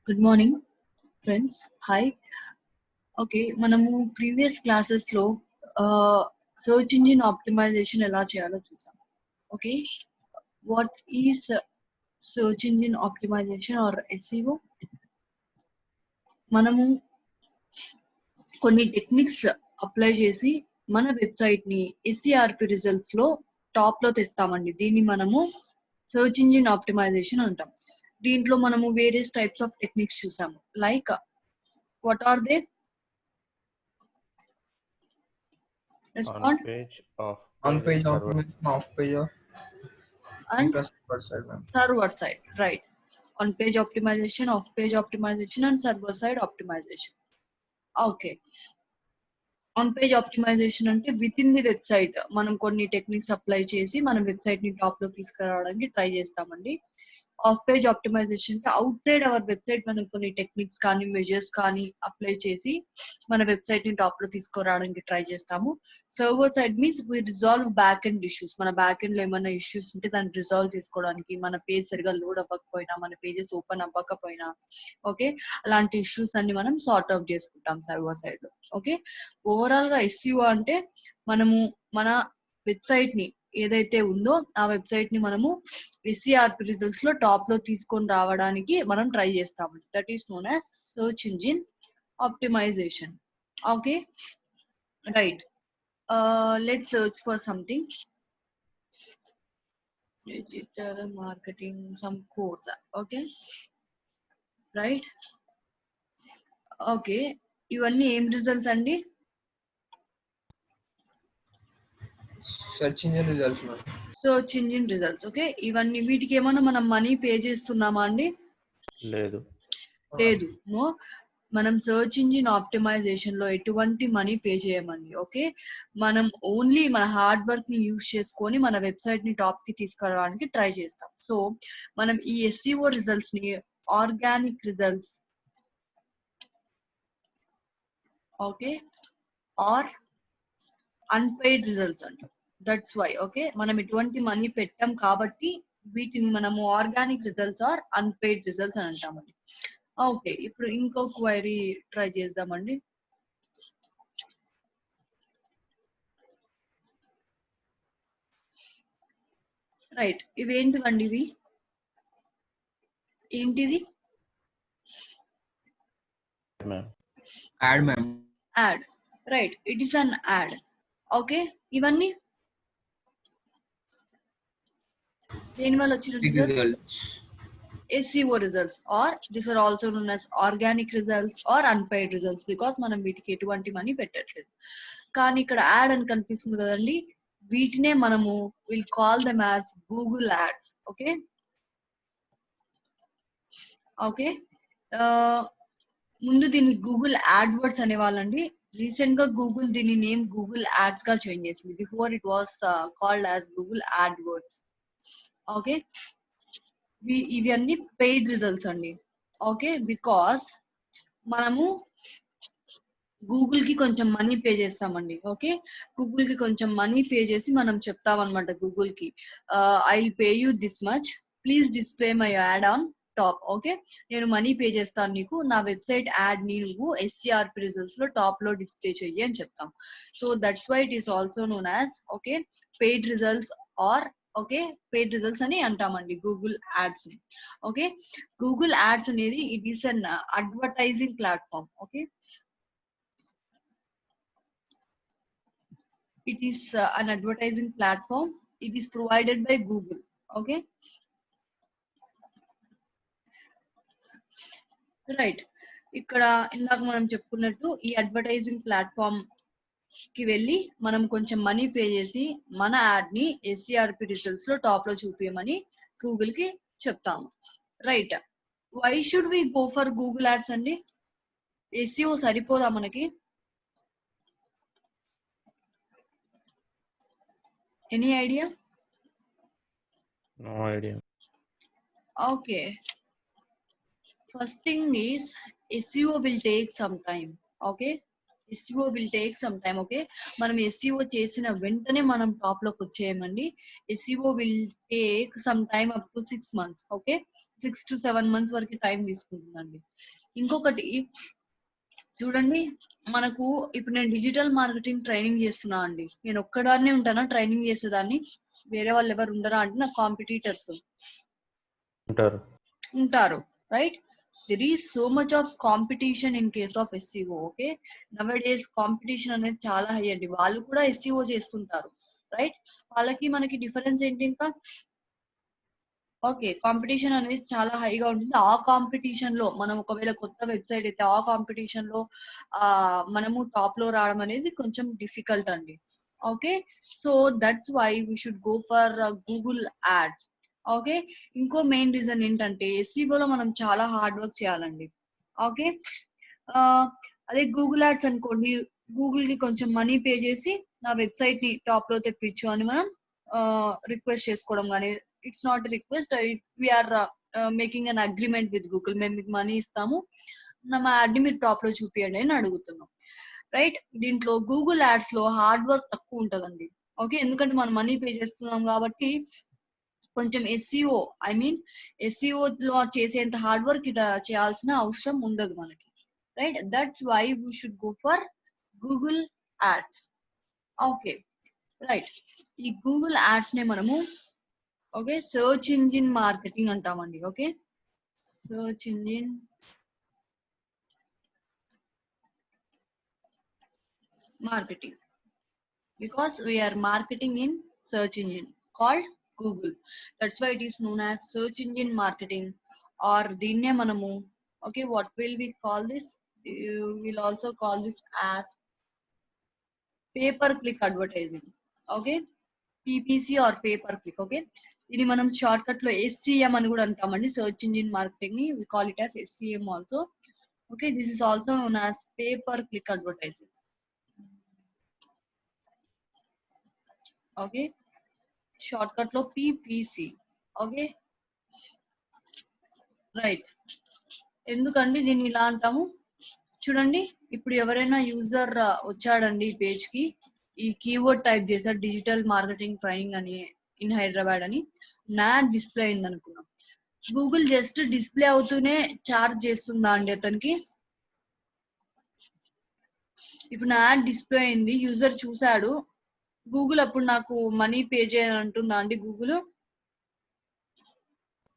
Good morning, friends. Hi. Okay, మనము previous classes లో search engine optimization ఎలా చేయాలో చూసాం. Okay, what is search engine optimization or SEO? మనము కొన్ని టెక్నిక్స్ అప్లై చేసి మన వెబ్సైట్ ని ఎస్ఈఆర్పి రిజల్ట్స్ లో టాప్ లో తెస్తామండి. దీన్ని మనము సర్చ్ ఇంజిన్ ఆప్టిమైజేషన్ అంటాం. దీంట్లో మనము వేరియస్ టైప్స్ ఆఫ్ టెక్నిక్స్ చూసాము. Like what are they? On page optimization, off page and server side, ma'am. server side, right? On page optimization, off page optimization, and server side optimization. Okay, on page optimization అంటే within the website మనం కొన్ని techniques apply చేసి మన website ని top లో తీసుకురావడానికి try చేస్తామండి. Of page optimization అంటే అవుట్ సైడ్ అవర్ వెబ్సైట్ మనం కొన్ని టెక్నిక్స్ కానీ మెజర్స్ కానీ అప్లై చేసి మన వెబ్సైట్ ని టాప్ లో తీసుకురావడానికి ట్రై చేస్తాము. Server side means we resolve back end issues. మన బ్యాక్ ఎండ్ లో ఏమైనా ఇష్యూస్ ఉంటే దాన్ని రిజాల్వ్ చేసుకోవడానికి, మన పేజ్ సరిగా లోడ్ అవ్వకపోయినా, మన పేజెస్ ఓపెన్ అవ్వకపోయినా, ఓకే, అలాంటి ఇష్యూస్ అన్ని మనం సార్ట్ అవుట్ చేసుకుంటాం సర్వర్ సైడ్ లో. ఓకే, ఓవరాల్ గా ఎస్ఈఓ అంటే మనము మన వెబ్సైట్ ని ఏదైతే ఉందో ఆ వెబ్సైట్ ని మనము ఎస్ఈఆర్పి రిజల్ట్స్ లో టాప్ లో తీసుకొని రావడానికి మనం ట్రై చేస్తాము. That is known as search engine optimization. Okay, right. Let's search for something. Digital marketing some course. Okay, right. Okay, ఇవన్నీ ఏం రిజల్ట్స్ అండి? Search engine results, ma'am. Search engine results. Okay, ఇవన్నీ వీటికి ఏమైనా మనం మనీ పే చేస్తున్నామా అండి? లేదు. లేదు, నో. మనం సర్చ్ ఇంజిన్ ఆప్టిమైజేషన్ లో ఎటువంటి మనీ పే చేయమండి. ఓకే, మనం ఓన్లీ మన హార్డ్ వర్క్ ని యూజ్ చేసుకొని మన వెబ్సైట్ ని టాప్ కి తీసుకురావడానికి ట్రై చేస్తాం. సో మనం ఈ ఎస్ఈఓ రిజల్ట్స్ ని organic results, okay, or unpaid results అంటాం. That's why. ఓకే, మనం ఎటువంటి మనీ పెట్టాం కాబట్టి వీటిని మనము organic results or unpaid results అని అంటామండి. ఓకే, ఇప్పుడు ఇంకో క్వైరీ ట్రై చేద్దామండి. రైట్, ఇవేంటివండి? ఇవి ఏంటిది? Ad, ma'am. Ad, right, it is an ad. Okay, ఇవన్నీ దేని వల్ల వచ్చిన results? Results. SEO results, or these are also known as organic results or unpaid results, because మనం వీటికి ఎటువంటి మనీ పెట్టట్లేదు. కానీ ఇక్కడ యాడ్ అని కనిపిస్తుంది కదండి, వీటినే మనము will call them as Google ads. Okay, okay, ముందు దీన్ని గూగుల్ యాడ్వర్డ్స్ అనేవాళ్ళండి. రీసెంట్ గా గూగుల్ దీని నేమ్ గూగుల్ యాడ్స్ గా చేంజ్ చేసింది. Before it was called as Google AdWords. Okay, ఇవన్నీ పెయిడ్ రిజల్ట్స్ అండి. ఓకే, బికాస్ మనము గూగుల్ కి కొంచెం మనీ పే చేస్తామండి. ఓకే, గూగుల్ కి కొంచెం మనీ పే చేసి మనం చెప్తాం అనమాట గూగుల్ కి, I pay you this much, please display my ad on top. Okay, నేను మనీ పే చేస్తాను నీకు, నా వెబ్సైట్ యాడ్ ని నువ్వు ఎస్సిఆర్పి రిజల్ట్స్ లో టాప్ లో డిస్ప్లే చెయ్యి అని చెప్తాం. So that's why it is also known as okay paid results or okay paid results అని అంటామండి గూగుల్ యాడ్స్ ని. ఓకే, గూగుల్ యాడ్స్ అనేది it is an advertising platform. Okay, it is an advertising platform. It is provided by Google. Okay, right. ఇక్కడ ఇందాక మనం చెప్పుకున్నట్టు ఈ advertising platform కి వెళ్ళి మనం కొంచెం మనీ పే చేసి మన యాడ్ ని ఎస్సిఆర్పి రిజల్ట్స్ లో టాప్ లో చూపించమని గూగుల్ కి చెప్తాము. Right, why should we go for Google ads అండి? ఎస్ఈఓ సరిపోదా మనకి? Any idea? No idea. Okay, first thing is SEO will take some time. Okay, SEO will take some time. Okay, మనం SEO చేసిన వెంటనే మనం top లోకి వచ్చేయమండి. SEO will take some time up to 6 months. Okay, 6 to 7 months వరకు time తీసుకుంటుందండి. ఇంకొకటి చూడండి, మనకు ఇప్పుడు నేను డిజిటల్ మార్కెటింగ్ ట్రైనింగ్ చేస్తున్నా అండి. నేను ఒక్కదాన్నే ఉంటానా ట్రైనింగ్ చేసేదాన్ని? వేరే వాళ్ళు ఎవరు ఉండరా అంటే నా కాంపిటీటర్స్ ఉంటారు. ఉంటారు, right? there is so much of competition in case of SEO. Okay, nowadays competition అనేది చాలా హై అండి. వాళ్ళు కూడా SEO చేస్తుంటారు, రైట్? వాళ్ళకి మనకి డిఫరెన్స్ ఏంటి ఇంకా? ఓకే, కాంపిటీషన్ అనేది చాలా హైగా ఉంటుంది. ఆ కాంపిటీషన్ లో మనం ఒకవేళ కొత్త వెబ్సైట్ అయితే ఆ కాంపిటీషన్ లో మనము టాప్ లో రావడం అనేది కొంచెం డిఫికల్ట్ అండి. Okay, so that's why we should go for Google ads. Okay, ఇంకో మెయిన్ రీజన్ ఏంటంటే SEO లో మనం చాలా హార్డ్ వర్క్ చేయాలండి. ఓకే, అదే గూగుల్ యాడ్స్ అనుకోండి, గూగుల్ కి కొంచెం మనీ పే చేసి నా వెబ్సైట్ ని టాప్ లో తెప్పించు అని మనం రిక్వెస్ట్ చేసుకోవడం కానీ, it's not request, we're making an agreement with Google. మేము మీకు మనీ ఇస్తాము, మా యాడ్ ని మీరు టాప్ లో చూపియండి అని అడుగుతున్నాం, రైట్? దీంట్లో గూగుల్ యాడ్స్ లో హార్డ్ వర్క్ తక్కువ ఉంటదండి. ఓకే, ఎందుకంటే మనం మనీ పే చేస్తున్నాం కాబట్టి కొంచెం SEO లో చేసేంత హార్డ్ వర్క్ ఇట్లా చేయాల్సిన అవసరం ఉండదు మనకి, right? That's why we should go for Google ads. Okay, right. ఈ గూగుల్ యాడ్స్ నే మనము ఓకే సర్చ్ ఇంజిన్ మార్కెటింగ్ అంటామండి. Okay, search engine marketing, because we are marketing in search engine called Google. That's why it is known as search engine marketing, or దీన్నే మనము okay, what will we call this? We'll also call this as pay per click advertising. Okay, PPC or pay per click. Okay, ఇది మనం short cut లో SEM అని కూడా అంటామండి. Search engine marketing ని we call it as SEM also. Okay, this is also known as pay per click advertising. Okay, short cut లో PPC. Okay, right. ఎందుకండి దీన్ని ఇలా అంటాము? చూడండి, ఇప్పుడు ఎవరైనా యూజర్ వచ్చాడండి ఈ పేజ్ కి, ఈ కీవర్డ్ టైప్ చేశారు డిజిటల్ మార్కెటింగ్ ట్రైనింగ్ అని ఇన్ హైదరాబాద్ అని, నాడ్ డిస్ప్లే అయింది అనుకున్నాం. గూగుల్ జస్ట్ డిస్ప్లే అవుతూనే చార్జ్ చేస్తుందా అండి అతనికి? ఇప్పుడు నా యాడ్ డిస్ప్లే అయింది, యూజర్ చూసాడు, గూగుల్ అప్పుడు నాకు మనీ పే చేయని అంటుందా అండి Google?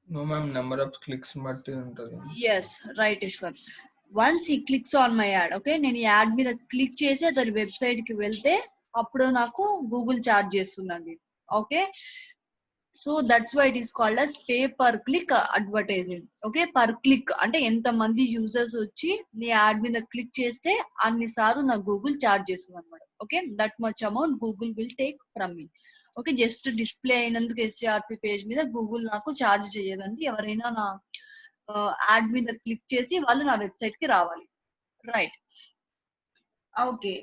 No ma'am, number of clicks బట్టి ఉంటుంది. Yes, right Yashwant. వన్స్ ఈ clicks on my ad, okay, నేను ఈ యాడ్ మీద క్లిక్ చేసి అతని వెబ్సైట్ కి వెళ్తే అప్పుడు నాకు గూగుల్ చార్జ్ చేస్తుందండి. Okay, so that's why it is called as pay per click advertising. Okay, per click అంటే ఎంత మంది యూజర్స్ వచ్చి నీ యాడ్ మీద క్లిక్ చేస్తే అన్ని సార్లు నాకు గూగుల్ చార్జ్ చేస్తుంది అనమాట. Okay, that much amount Google will take from me. Okay, just display అయినందుకు SERP పేజ్ మీద గూగుల్ నాకు చార్జ్ చేయదండి. ఎవరైనా నా యాడ్ మీద క్లిక్ చేసి వాళ్ళు నా వెబ్సైట్ కి రావాలి, రైట్? ఓకే,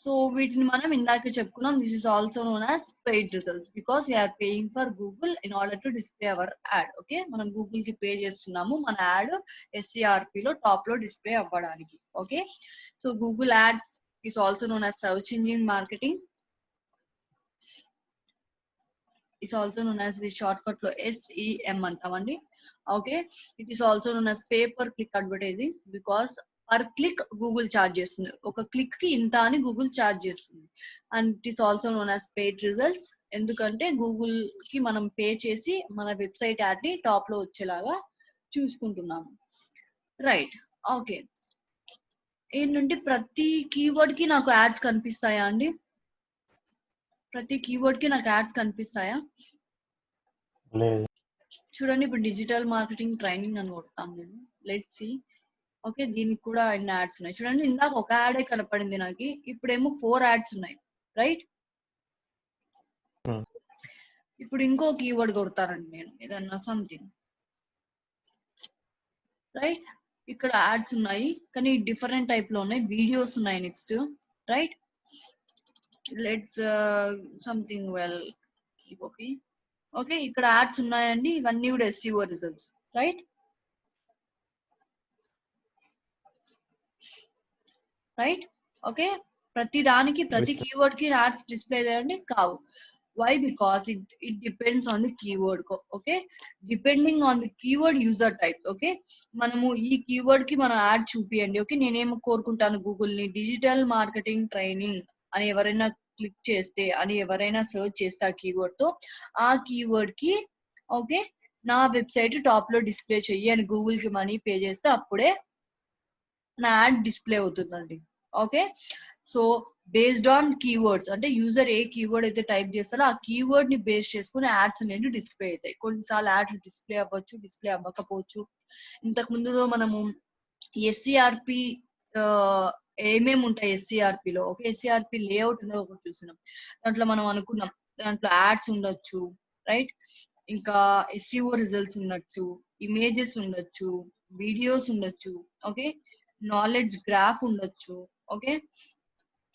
సో వీటిని మనం ఇందాక చెప్పుకున్నాం. This is also known as paid results, because we're paying for Google in order to display our ad. Okay, మనం గూగుల్ కి పే చేస్తున్నాము మన యాడ్ SERP లో టాప్ లో డిస్ప్లే అవ్వడానికి. Okay, so Google ads is also known as search engine marketing, is also known as the short cut లో SEM అంటామండి. Okay, it is also known as pay per click advertising, because per click Google charge చేస్తుంది, ఒక click కి ఇంత అని Google charge చేస్తుంది. And it is also known as paid results, ఎందుకంటే Google కి మనం పే చేసి మన వెబ్సైట్ యాడ్ ని టాప్ లో వచ్చేలాగా చూసుకుంటున్నాము, రైట్? ఓకే, ఏంటంటే ప్రతి కీవర్డ్ కి నాకు యాడ్స్ కనిపిస్తాయా అండి? ప్రతి కీవర్డ్ కి నాకు యాడ్స్ కనిపిస్తాయా? లేదు. చూడండి, ఇప్పుడు డిజిటల్ మార్కెటింగ్ ట్రైనింగ్ అని కొడతాను నేను, లెట్స్ సి. ఓకే, దీనికి కూడా అన్ని యాడ్స్ ఉన్నాయి. చూడండి, ఇందాక ఒక యాడే కనపడింది నాకు, ఇప్పుడేమో 4 యాడ్స్ ఉన్నాయి, రైట్? ఇప్పుడు ఇంకో కీవర్డ్ కొడతానండి నేను, ఏదన్నా సంథింగ్, రైట్? ఇక్కడ యాడ్స్ ఉన్నాయి కానీ డిఫరెంట్ టైప్ లో ఉన్నాయి, వీడియోస్ ఉన్నాయి next, right? Let's something well. Okay, okay, ఇక్కడ యాడ్స్ ఉన్నాయండి, ఇవన్నీ కూడా SEO results, right? Right, okay, ప్రతి దానికి ప్రతి Yes, sir. కీవర్డ్ కి యాడ్స్ డిస్ప్లే చేయండి కావు. Why? Because it depends on the keyword. Okay, depending on the keyword user type. Okay, మనము ఈ కీవర్డ్ కి మనం యాడ్ చూపియండి. ఓకే, నేనేమో కోరుకుంటాను గూగుల్ ని డిజిటల్ మార్కెటింగ్ ట్రైనింగ్ అని ఎవరైనా క్లిక్ చేస్తే అని ఎవరైనా సెర్చ్ చేస్తే ఆ కీవర్డ్ తో ఆ కీవర్డ్ కి ఓకే నా వెబ్సైట్ టాప్ లో డిస్ప్లే చెయ్యి అని గూగుల్ కి మనీ పే చేస్తే అప్పుడే నా యాడ్ డిస్ప్లే అవుతుందండి. Okay, so based on keywords అంటే యూజర్ ఏ కీవర్డ్ అయితే టైప్ చేస్తారో ఆ కీవర్డ్ ని బేస్ చేసుకుని యాడ్స్ అనేవి డిస్ప్లే అవుతాయి. కొన్నిసార్లు యాడ్స్ డిస్ప్లే అవ్వచ్చు, డిస్ప్లే అవ్వకపోవచ్చు. ఇంతకు ముందులో మనము ఎస్సిఆర్పి ఏమేమి ఉంటాయి ఎస్సిఆర్పిలో, ఓకే ఎస్సిఆర్పి లేఅవుట్ అనేది ఒకటి చూసినాం. దాంట్లో మనం అనుకున్నాం దాంట్లో యాడ్స్ ఉండొచ్చు, రైట్, ఇంకా ఎస్సిఓ రిజల్ట్స్ ఉండొచ్చు, ఇమేజెస్ ఉండొచ్చు, వీడియోస్ ఉండొచ్చు, ఓకే నాలెడ్జ్ గ్రాఫ్ ఉండొచ్చు. ఓకే,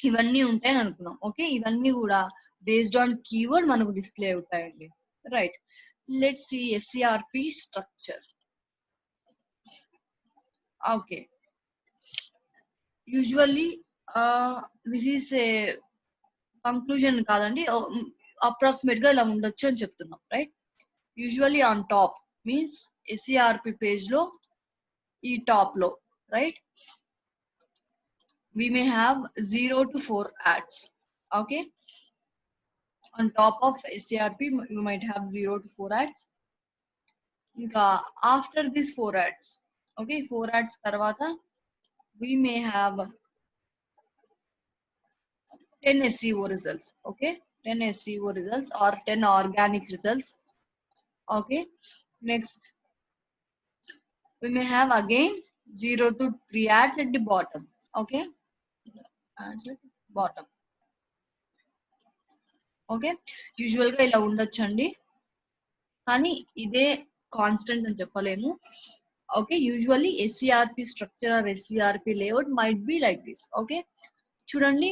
ఇవన్నీ ఉంటాయని అనుకున్నాం. ఓకే, ఇవన్నీ కూడా బేస్డ్ ఆన్ కీవర్డ్ మనకు డిస్ప్లే అవుతాయండి. Right, let's see SERP structure. Okay, usually this is a conclusion కాదండి, అప్రాక్సిమేట్ గా ఇలా ఉండొచ్చు అని చెప్తున్నాం. Right, usually on top means SERP page లో ఈ టాప్ లో right we may have 0 to 4 ads. Okay, on top of SCRP you might have 0 to 4 ads. Inka after these 4 ads, okay 4 ads tarvata we may have 10 SEO results. Okay, 10 SEO results or 10 organic results. Okay, next we may have again 0 to 3 ads at the bottom. Okay, ads at bottom. Okay, usual గా ఇలా ఉండొచ్చండి, కానీ ఇదే constant అని చెప్పలేము. Okay, usually SERP structure or SERP layout might be like this. Okay, చూడండి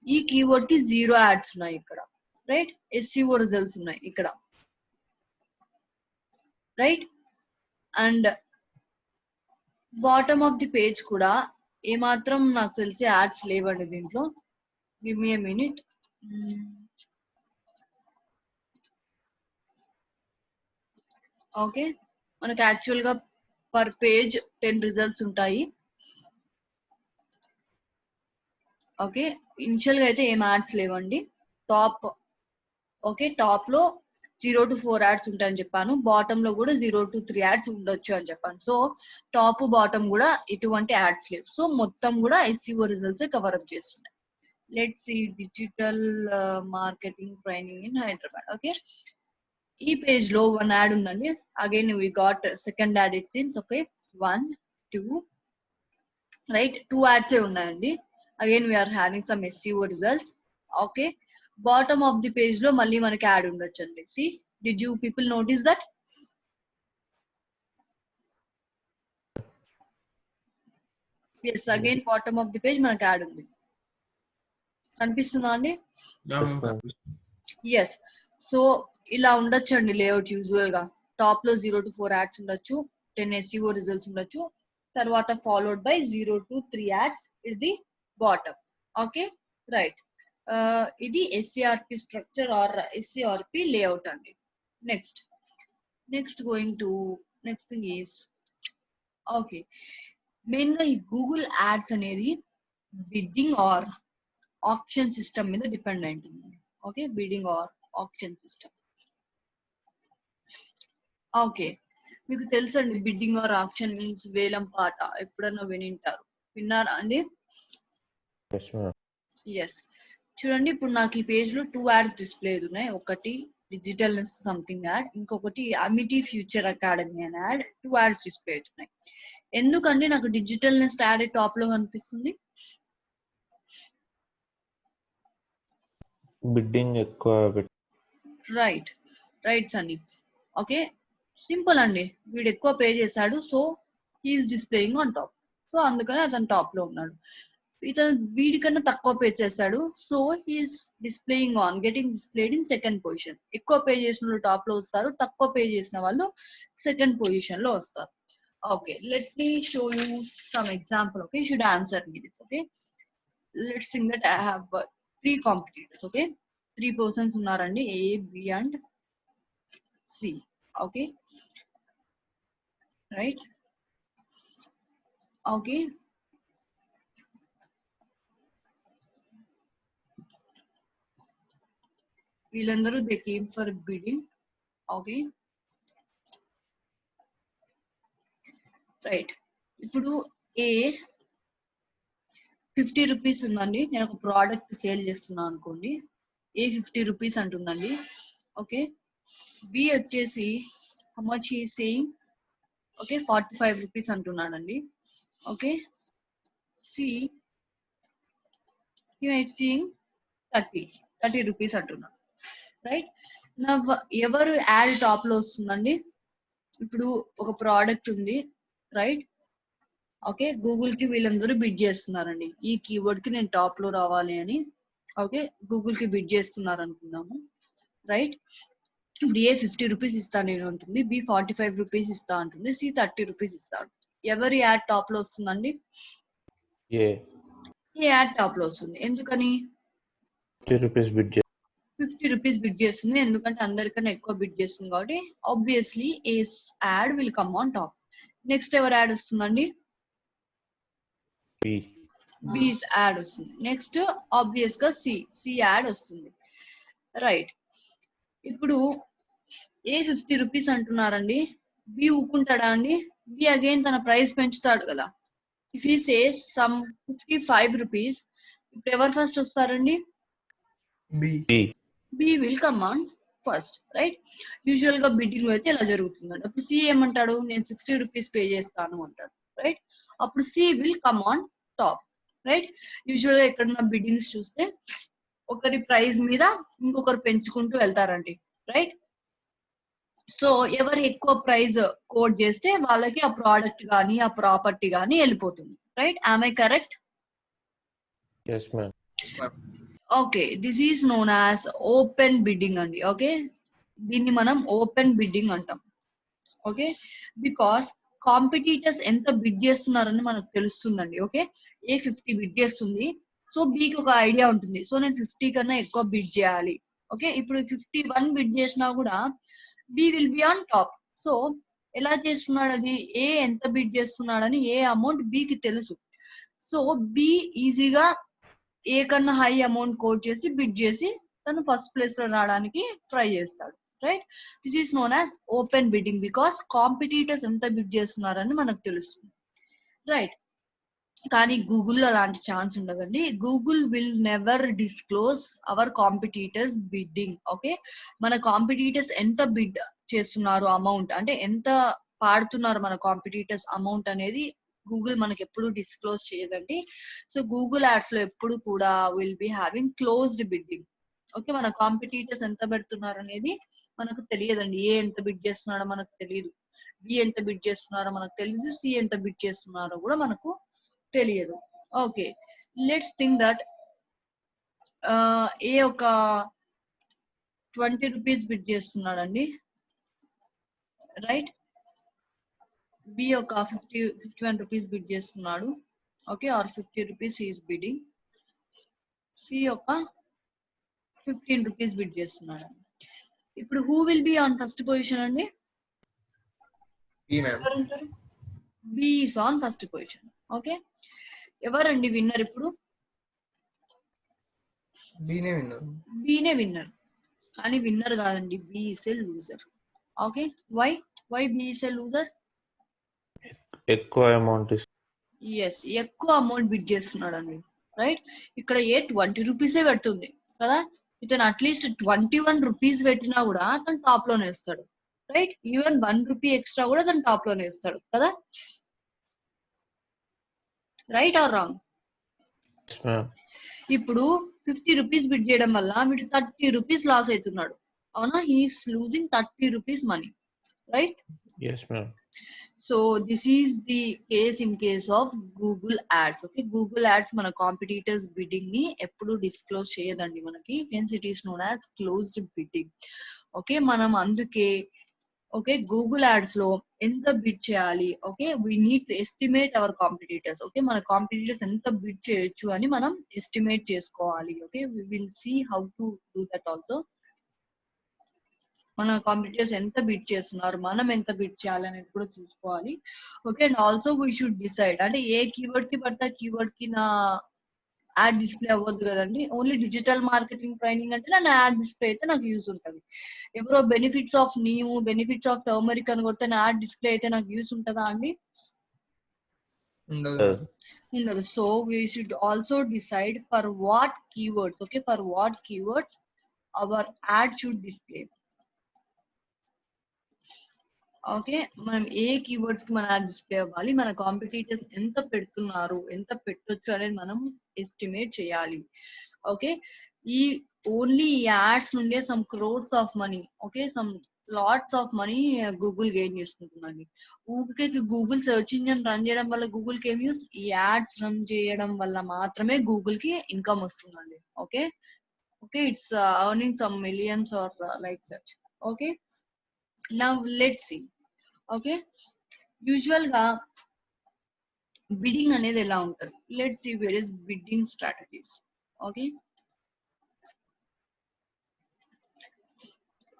ఈ keyword కి 0 యాడ్స్ ఉన్నాయి ఇక్కడ, రైట్, ఎస్సిఓ రిజల్ట్స్ ఉన్నాయి ఇక్కడ, right, and bottom of the page కూడా ఏమాత్రం నాకు తెలిసి యాడ్స్ లేవండి దీంట్లో. Give me a minute. Okay, మనకి యాక్చువల్ గా పర్ పేజ్ 10 రిజల్ట్స్ ఉంటాయి. ఓకే, ఇనిషియల్ గా అయితే ఏం యాడ్స్ లేవండి. టాప్ ఓకే టాప్ లో 0 to 4 యాడ్స్ ఉంటాయని చెప్పాను, బాటమ్ లో కూడా 0 to 3 యాడ్స్ ఉండొచ్చు అని చెప్పాను. సో టాప్ బాటమ్ కూడా ఎటువంటి యాడ్స్ లేవు. సో మొత్తం కూడా ఎస్సిఓ రిజల్ట్స్ కవర్ అప్ చేస్తున్నాయి. Let's see digital marketing training in Hyderabad. Okay, ఈ పేజ్ లో 1 యాడ్ ఉందండి. Again we got second ad it seems. Okay 1 2 right, 2 ads ఉన్నాయండి. Again we are having some SEO results. Okay, bottom of the page లో మళ్ళీ మనకి ad ఉండొచ్చండి. See did you people notice that? Yes, again bottom of the page మనకి ad ఉంది. కనిపిస్తుందా అండి? Yes, so ఇలా ఉండొచ్చండి లేఅవుట్. యూజువల్ గా టాప్ లో 0 to 4 యాడ్స్ ఉండొచ్చు, 10 SEO రిజల్ట్స్ ఉండొచ్చు, తర్వాత followed by 0 to 3 ads it the bottom. Okay, right, ఇది SERP structure or SERP layout అండి. Next going to next thing is okay, main గా ఈ గూగుల్ యాడ్స్ అనేది బిడ్డింగ్ ఆర్ ఆప్షన్ సిస్టమ్ మీద depend అయి ఉంటుంది. Okay, bidding or auction system. Okay, మీకు తెలుసండి బిడ్డింగ్ ఆర్ ఆప్షన్ మీన్స్ వేలం పాట, ఎప్పుడన్నా విన్నారా అండి? Yes, ma'am. ఎస్, చూడండి ఇప్పుడు నాకు ఈ పేజ్ లో 2 యాడ్స్ డిస్ప్లే ఉన్నాయి. ఒకటి డిజిటల్ సంథింగ్ యాడ్, ఇంకొకటి అమిటీ ఫ్యూచర్ అకాడమీ అనే యాడ్. 2 యాడ్స్ డిస్ప్లే అవుతున్నాయి. ఎందుకండి నాకు డిజిటల్ నెస్ట్ యాడ్ టాప్ లో కనిపిస్తుంది? బిడ్డింగ్ ఎక్కువ రైట్, రైట్స్ అండి. ఓకే, సింపుల్ అండి, వీడు ఎక్కువ పే చేశాడు, so he's displaying on top. So అందుకని అతను టాప్ లో ఉన్నాడు. ఇతను వీడికన్నా తక్కువ పే చేశాడు, so he's displaying on getting displayed in second position. ఎక్కువ పే చేసిన వాళ్ళు టాప్ లో వస్తారు, తక్కువ పే చేసిన వాళ్ళు సెకండ్ పొజిషన్ లో వస్తారు. Okay, let me show you some example. Okay, you should answer me this. Okay, let's think that I have 3 competitors. Okay, 3 persons ఉన్నారండి, A, B and C. Okay, right? Okay, వీళ్ళందరూ they came for bidding. Okay, right. ఇప్పుడు A 50 rupees ఉందండి, నేను ఒక product sale చేస్తున్నాను అనుకోండి, A 50 rupees అంటుందండి. Okay, B వచ్చేసి how much he is saying, okay 45 rupees అంటున్నాడండి. Okay, C he might saying 30 rupees అంటున్నాడు, రైట్? నా ఎవరు యాడ్ టాప్ లో వస్తుందండి? ఇప్పుడు ఒక ప్రోడక్ట్ ఉంది, రైట్? ఓకే, గూగుల్ కి వీళ్ళందరూ బిడ్ చేస్తున్నారండి, ఈ కీవర్డ్ కి నేను టాప్ లో రావాలి అని. ఓకే, గూగుల్ కి బిడ్ చేస్తున్నారు అనుకుందాము, రైట్? ఇప్పుడు A 50 రూపీస్ ఇస్తా నేను ఉంటుంది, B 45 రూపీస్ ఇస్తా అంటుంది, C 30 రూపీస్ ఇస్తా. ఎవరి యాడ్ టాప్ లో వస్తుందండి? ఏ ఏ యాడ్ టాప్ లో వస్తుంది, ఎందుకని? 50 రూపీస్ బిడ్ 50 రూపీస్ బిడ్ చేస్తుంది, ఎందుకంటే అందరికన్నా ఎక్కువ బిడ్ చేస్తుంది కాబట్టి obviously A ad will come on top. Next ఎవరు యాడ్ వస్తుందండి? బీస్ యాడ్ వస్తుంది. నెక్స్ట్ ఆబ్వియస్ గా సి యాడ్ వస్తుంది, రైట్? ఇప్పుడు ఏ 50 రూపీస్ అంటున్నారండి, బి ఊకుంటాడా అండి? బి అగైన్ తన ప్రైస్ పెంచుతాడు కదా. If he says some 55 rupees, ఇప్పుడు ఎవరు ఫస్ట్ వస్తారండి? B will come on first, right? Usual గా బిడ్డింగ్ అయితే ఇలా జరుగుతుందండి. అప్పుడు సి ఏమంటాడు, నేను 60 రూపీస్ పే చేస్తాను అంటాడు, రైట్? అప్పుడు C will come on top, right? Usual గా ఎక్కడన్నా బిడ్డింగ్స్ చూస్తే ఒకరి ప్రైస్ మీద ఇంకొకరు పెంచుకుంటూ వెళ్తారండి, రైట్? సో ఎవరు ఎక్కువ ప్రైస్ కోట్ చేస్తే వాళ్ళకి ఆ ప్రోడక్ట్ కానీ ఆ ప్రాపర్టీ కానీ వెళ్ళిపోతుంది, right? Am I correct? yes ma'am. Okay, this is known as open bidding అండి. ఓకే, దీన్ని మనం ఓపెన్ బిడ్డింగ్ అంటాం. ఓకే, బికాస్ కాంపిటీటర్స్ ఎంత బిడ్ చేస్తున్నారని మనకు తెలుస్తుందండి. ఓకే, ఏ 50 బిడ్ చేస్తుంది, సో బికి ఒక ఐడియా ఉంటుంది, సో నేను 50 కన్నా ఎక్కువ బిడ్ చేయాలి. ఓకే, ఇప్పుడు 51 బిడ్ చేసినా కూడా B will be on top. So ఎలా చేస్తున్నాడు అది, ఏ ఎంత బిడ్ చేస్తున్నాడని ఏ అమౌంట్ బికి తెలుసు. సో బి ఈజీగా ఏ కన్నా హై అమౌంట్ కోట్ చేసి బిడ్ చేసి తను ఫస్ట్ ప్లేస్ లో రావడానికి ట్రై చేస్తాడు, right? This is known as open bidding because competitors ఎంత బిడ్ చేస్తున్నారని మనకు తెలుస్తుంది, రైట్? కానీ గూగుల్లో అలాంటి ఛాన్స్ ఉండదండి. Google will never disclose our competitors bidding. Okay, మన కాంపిటీటర్స్ ఎంత బిడ్ చేస్తున్నారు అమౌంట్, అంటే ఎంత పాడుతున్నారు మన కాంపిటీటర్స్ అమౌంట్ అనేది గూగుల్ మనకి ఎప్పుడు డిస్క్లోజ్ చేయదండి. సో గూగుల్ యాడ్స్ లో ఎప్పుడు కూడా will be having closed bidding. Okay, మన కాంపిటీటర్స్ ఎంత పెడుతున్నారు అనేది మనకు తెలియదండి. ఏ ఎంత బిడ్ చేస్తున్నాడో మనకు తెలియదు, బి ఎంత బిడ్ చేస్తున్నారో మనకు తెలియదు, సి ఎంత బిడ్ చేస్తున్నారో కూడా మనకు తెలియదు. Okay, let's think that A ఒక 20 రూపీస్ బిడ్ చేస్తున్నాడండి, రైట్? బి ఒక 51 రూపీస్ బిడ్ చేస్తున్నాడు. Okay, or 50 rupees is bidding. C ఒక 15 రూపీస్ బిడ్ చేస్తున్నాడు. ఇప్పుడు who will be on first position అండి? ఎవరుంటారు? B is on first position. Okay, ఎవరండి విన్నర్? ఇప్పుడు బీనే విన్నర్, కానీ విన్నర్ కాదండి, B is a loser. Okay, why B is a loser? ఎక్కువ అమౌంట్ ఎస్, ఎక్కువ అమౌంట్ బిడ్ చేస్తున్నాడు అండి, రైట్? ఇక్కడ ఏ 20 రూపీసే పెడుతుంది కదా, ఇతను అట్లీస్ట్ 21 రూపీస్ పెట్టినా కూడా అతను టాప్ లోనే వేస్తాడు, రైట్? ఈవెన్ 1 రూపీ ఎక్స్ట్రా కూడా అతను టాప్ లోనే వేస్తాడు కదా, రైట్ ఆర్ రాంగ్? ఇప్పుడు 50 రూపీస్ బిడ్ చేయడం వల్ల వీడు 30 రూపీస్ లాస్ అవుతున్నాడు, అవునా? He's losing 30 rupees money, right? yes ma'am. So this is the case in case of Google ads. Okay, Google ads మన కాంపిటీటర్స్ బిడ్డింగ్ ని ఎప్పుడు డిస్క్లోజ్ చేయదండి మనకి, hence it is known as closed bidding. Okay, మనం అందుకే okay Google ads లో ఎంత bid చేయాలి okay we need to estimate our competitors okay మన కాంపిటీటర్స్ ఎంత బిడ్ చేయొచ్చు అని మనం ఎస్టిమేట్ చేసుకోవాలి okay we will see how to do that also మన కాంపిటీటర్స్ ఎంత బిడ్ చేస్తున్నారు మనం ఎంత బిడ్ చేయాలి అనేది కూడా చూసుకోవాలి okay and also we should decide అంటే ఏ కీవర్డ్ కి పడితే కీవర్డ్ కి నా యాడ్ డిస్ప్లే అవ్వద్దు కదండి ఓన్లీ డిజిటల్ మార్కెటింగ్ ట్రైనింగ్ అంటే నా యాడ్ డిస్ప్లే అయితే నాకు యూజ్ ఉంటుంది ఎవరో benefits of neem benefits of turmeric అని కొడితే నా యాడ్ డిస్ప్లే అయితే నాకు యూజ్ ఉంటుందా అండి ఉండదు. ఉండదు so we should also decide for what keywords okay for what keywords our ad should display okay మనం ఏ కీవర్డ్స్ కి మన యాడ్ డిస్ప్లే అవ్వాలి మన కాంపిటీటర్స్ ఎంత పెడుతున్నారు ఎంత పెట్టొచ్చు అనేది మనం ఎస్టిమేట్ చేయాలి ఓకే ఈ ఓన్లీ యాడ్స్ నుండే some crores of money okay some lots of money Google gain చేసుకుంటుందండి ఊరికే గూగుల్ సెర్చ్ ఇంజిన్ రన్ చేయడం వల్ల గూగుల్ కి ఏం యూస్ ఈ యాడ్స్ రన్ చేయడం వల్ల మాత్రమే గూగుల్ కి ఇన్కమ్ వస్తుందండి okay okay it's earning some millions or like such okay now let's see okay usual గా బిడ్డింగ్ అనేది ఎలా ఉంటుంది let's see various bidding strategies okay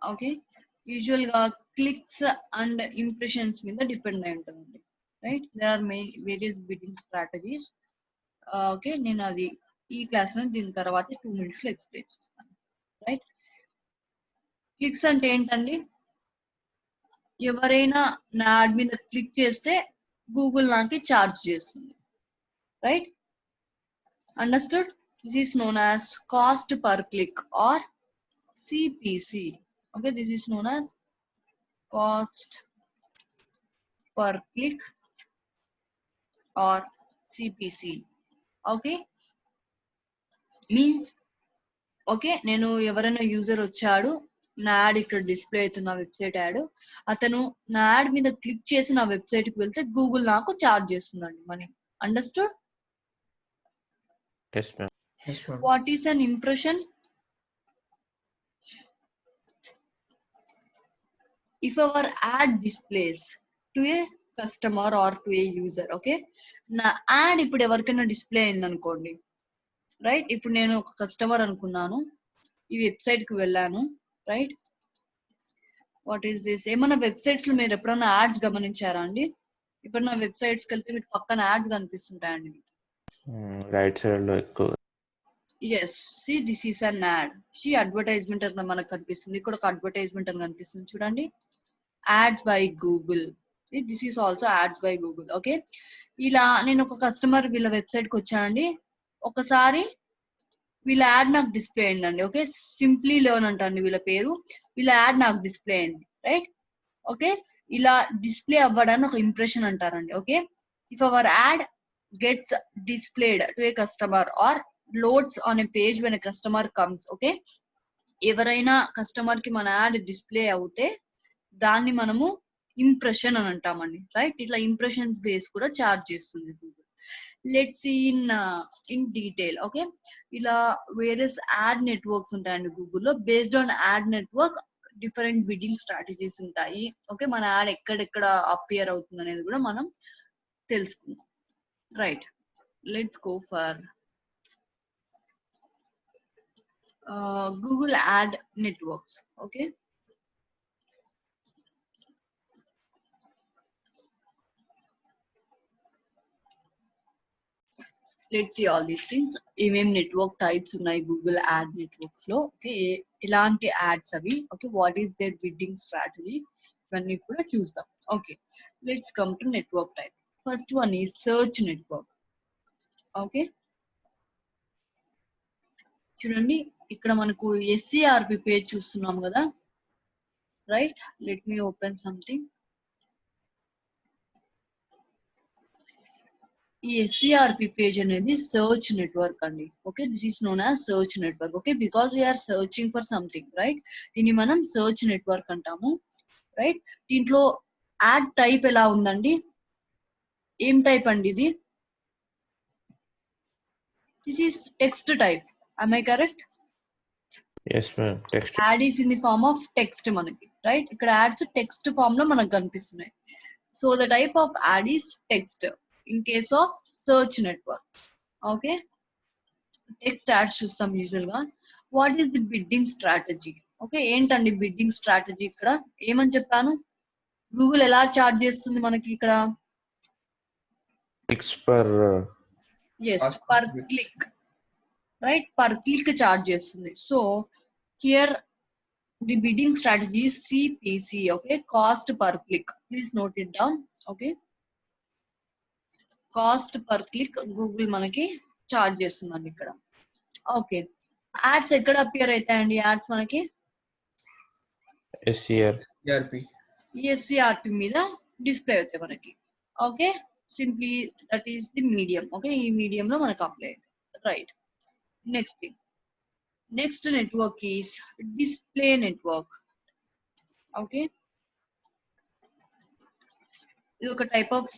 okay usual గా క్లిక్స్ అండ్ ఇంప్రెషన్స్ మీద డిపెండ్ అయి ఉంటుందండి right there are various bidding strategies okay నేను అది ఈ క్లాస్ లో దీని తర్వాత 2 minutes లో ఎక్స్ప్లెయిన్ చేస్తాను రైట్ క్లిక్స్ అంటే ఏంటండి ఎవరైనా నా యాడ్ మీద క్లిక్ చేస్తే గూగుల్ నాకు చార్జ్ చేస్తుంది right understood this is known as cost per click are CPC okay this is known as cost per click are CPC okay means okay నేను ఎవరైనా యూజర్ వచ్చాడు నా యాడ్ ఇక్కడ డిస్ప్లే అవుతుంది నా వెబ్సైట్ యాడ్ అతను నా యాడ్ మీద క్లిక్ చేసి నా వెబ్సైట్ కి వెళ్తే గూగుల్ నాకు చార్జ్ చేస్తుందండి money understood Yes, ma'am. Yes, ma'am. What is an impression if our ad displays to a customer or to a user okay నా యాడ్ ఇప్పుడు ఎవరికైనా డిస్ప్లే అయింది అనుకోండి రైట్ ఇప్పుడు నేను ఒక కస్టమర్ అనుకున్నాను ఈ వెబ్సైట్ కి వెళ్ళాను రైట్ వాట్ ఈస్ దిస్ ఏమన్నా వెబ్సైట్స్ లో మీరు ఎప్పుడన్నా యాడ్స్ గమనించారా అండి ఇప్పుడు నా వెబ్సైట్స్కి వెళ్తే మీకు పక్కన యాడ్స్ కనిపిస్తుంటాయండి రైట్ సైడ్ లో ఎక్కువ S C this is an add she advertisement అని మనకు కనిపిస్తుంది ఇక్కడ ఒక అడ్వర్టైజ్మెంట్ అని కనిపిస్తుంది చూడండి ads by Google this is also ads by Google okay ఇలా నేను ఒక కస్టమర్ వీళ్ళ వెబ్సైట్ కి వచ్చానండి ఒకసారి వీళ్ళ యాడ్ నాకు డిస్ప్లే అయిందండి ఓకే సింప్లీ లెర్న్ అంటండి వీళ్ళ పేరు వీళ్ళ యాడ్ నాకు డిస్ప్లే అయింది రైట్ ఓకే ఇలా డిస్ప్లే అవ్వడాన్ని ఒక ఇంప్రెషన్ అంటారండి okay if hour add gets displayed to A customer or loads on a page when a customer comes okay ఎవరైనా కస్టమర్ కి మన యాడ్ డిస్ప్లే అవుతే దాన్ని మనము ఇంప్రెషన్ అని అంటామండి రైట్ ఇట్లా ఇంప్రెషన్స్ బేస్ కూడా చార్జ్ చేస్తుంది Google let's see in detail okay ఇలా వేరియస్ యాడ్ నెట్వర్క్స్ ఉంటాయండి గూగుల్లో based on ad network different bidding strategies ఉంటాయి ఓకే మన యాడ్ ఎక్కడెక్కడ అపియర్ అవుతుంది అనేది కూడా మనం తెలుసుకుందాం right let's go for Google ad networks okay let's see all these things ఏమేం నెట్వర్క్ టైప్స్ ఉన్నాయి గూగుల్ యాడ్ నెట్వర్క్స్ లో ఓకే ఇలాంటి యాడ్స్ అవి okay what is their bidding strategy ఇవన్నీ కూడా చూద్దాం okay let's come to network type first one ఈ search network okay చూడండి ఇక్కడ మనకు ఎస్సిఆర్పి పేజ్ చూస్తున్నాం కదా right let me open something ఈ ఎస్సిఆర్పి పేజ్ అనేది సర్చ్ నెట్వర్క్ అండి okay this is known as search network okay because we're searching for something right దీన్ని మనం సర్చ్ నెట్వర్క్ అంటాము రైట్ దీంట్లో యాడ్ టైప్ ఎలా ఉందండి ఏం టైప్ అండి ఇది this is text type am I correct yes ma'am text ad is in the form of text మనకి రైట్. ఇక్కడ యాడ్స్ టెక్స్ట్ ఫామ్ లో మనకు కనిపిస్తున్నాయి. So the type of ad is text in case of search network. Okay, text ads చూస్తాం usual గా. What is the bidding strategy? Okay, ఏంటండి bidding strategy? ఇక్కడ ఏమని చెప్పాను? గూగుల్ ఎలా చార్జ్ చేస్తుంది మనకి ఇక్కడ? Clicks per yes, per click, right, per click charge చేస్తుంది. So here the bidding strategy CPC. Okay, cost per click. Please note it down. Okay, cost per click Google మనకి charge చేస్తుందండి ఇక్కడ. Okay, ads ఎక్కడ appear అవుతాయండి? Ads మనకి SER. ERP. SCRP మీద display అవుతాయి మనకి. Okay, simply that is the medium. Okay, ఈ మీడియం లో మనకు apply right. Next thing, next network is display network. Okay, ఇది ఒక టైప్ ఆఫ్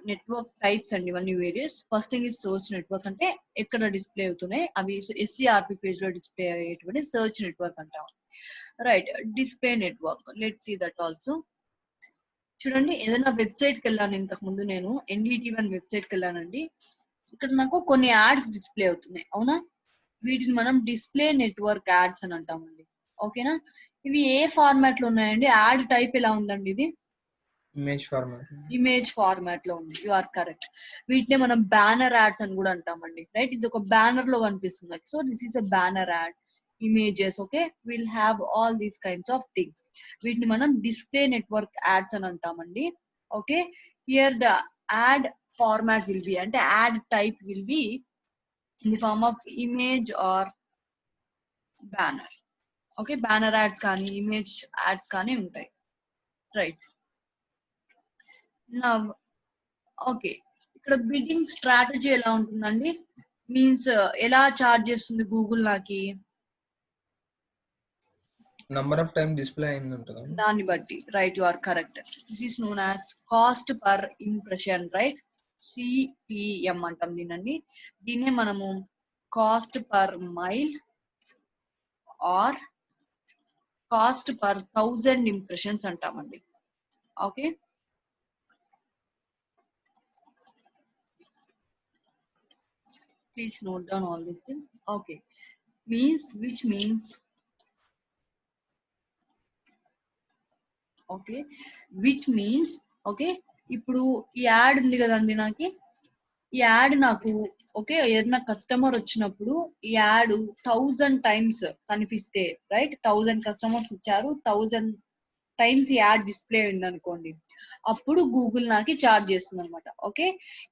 నెట్వర్క్ టైప్స్ అండి, ఇవన్నీ various. First thing is search network, అంటే ఎక్కడ డిస్ప్లే అవుతున్నాయి అవి SCRP పేజ్ లో డిస్ప్లే అయ్యేటువంటి సర్చ్ నెట్వర్క్ అంటాం. Right, display network, let's see that also. చూడండి, ఏదైనా వెబ్సైట్ కి వెళ్ళాను ఇంతకు ముందు, నేను NDT1 వెబ్సైట్ కి వెళ్ళానండి. ఇక్కడ నాకు కొన్ని యాడ్స్ డిస్ప్లే అవుతున్నాయి, అవునా? వీటిని మనం డిస్ప్లే నెట్వర్క్ యాడ్స్ అని అంటామండి. ఓకేనా? ఇవి ఏ ఫార్మాట్ లో ఉన్నాయండి? యాడ్ టైప్ ఎలా ఉందండి? ఇది ఇమేజ్ ఫార్మాట్. ఇమేజ్ ఫార్మాట్ లో ఉంది. You are correct. వీటిని మనం బ్యానర్ యాడ్స్ అని కూడా అంటామండి, రైట్? ఇది ఒక బ్యానర్ లో కనిపిస్తుంది. So this is a banner ad, images. Okay, will have all these kinds of things. వీటిని మనం డిస్ప్లే నెట్వర్క్ యాడ్స్ అని అంటామండి. Okay, here the ad format will be, అంటే ad type will be in the form of image or banner. Okay, banner ads కానీ image ads కానీ ఉంటాయి, right? నా okay, ఇక్కడ బిడ్డింగ్ స్ట్రాటజీ ఎలా ఉంటుందండి? మీన్స్ ఎలా చార్జ్ చేస్తుంది గూగుల్ నాకి? నంబర్ ఆఫ్ టైం డిస్ప్లే అయింది ఉంటుంది. దాన్ని బట్టి, right, you are correct. This is known as cost per impression, right? CPM అంటాం దీన్ని. దీన్నే మనము cost per mille or cost per 1000 impressions అంటామండి. Okay, please note down all these things. Okay, which means okay, which means okay, ఇప్పుడు ఈ add ఉంది కదండి నాకు, ఈ యాడ్ నాకు ఓకే, ఏదైనా కస్టమర్ వచ్చినప్పుడు ఈ యాడ్ 1000 టైమ్స్ కనిపిస్తే, రైట్, 1000 కస్టమర్స్ వచ్చారు, 1000 టైమ్స్ ఈ యాడ్ డిస్ప్లే అయింది అనుకోండి, అప్పుడు గూగుల్ నాకు చార్జ్ చేస్తుంది అనమాట. Okay,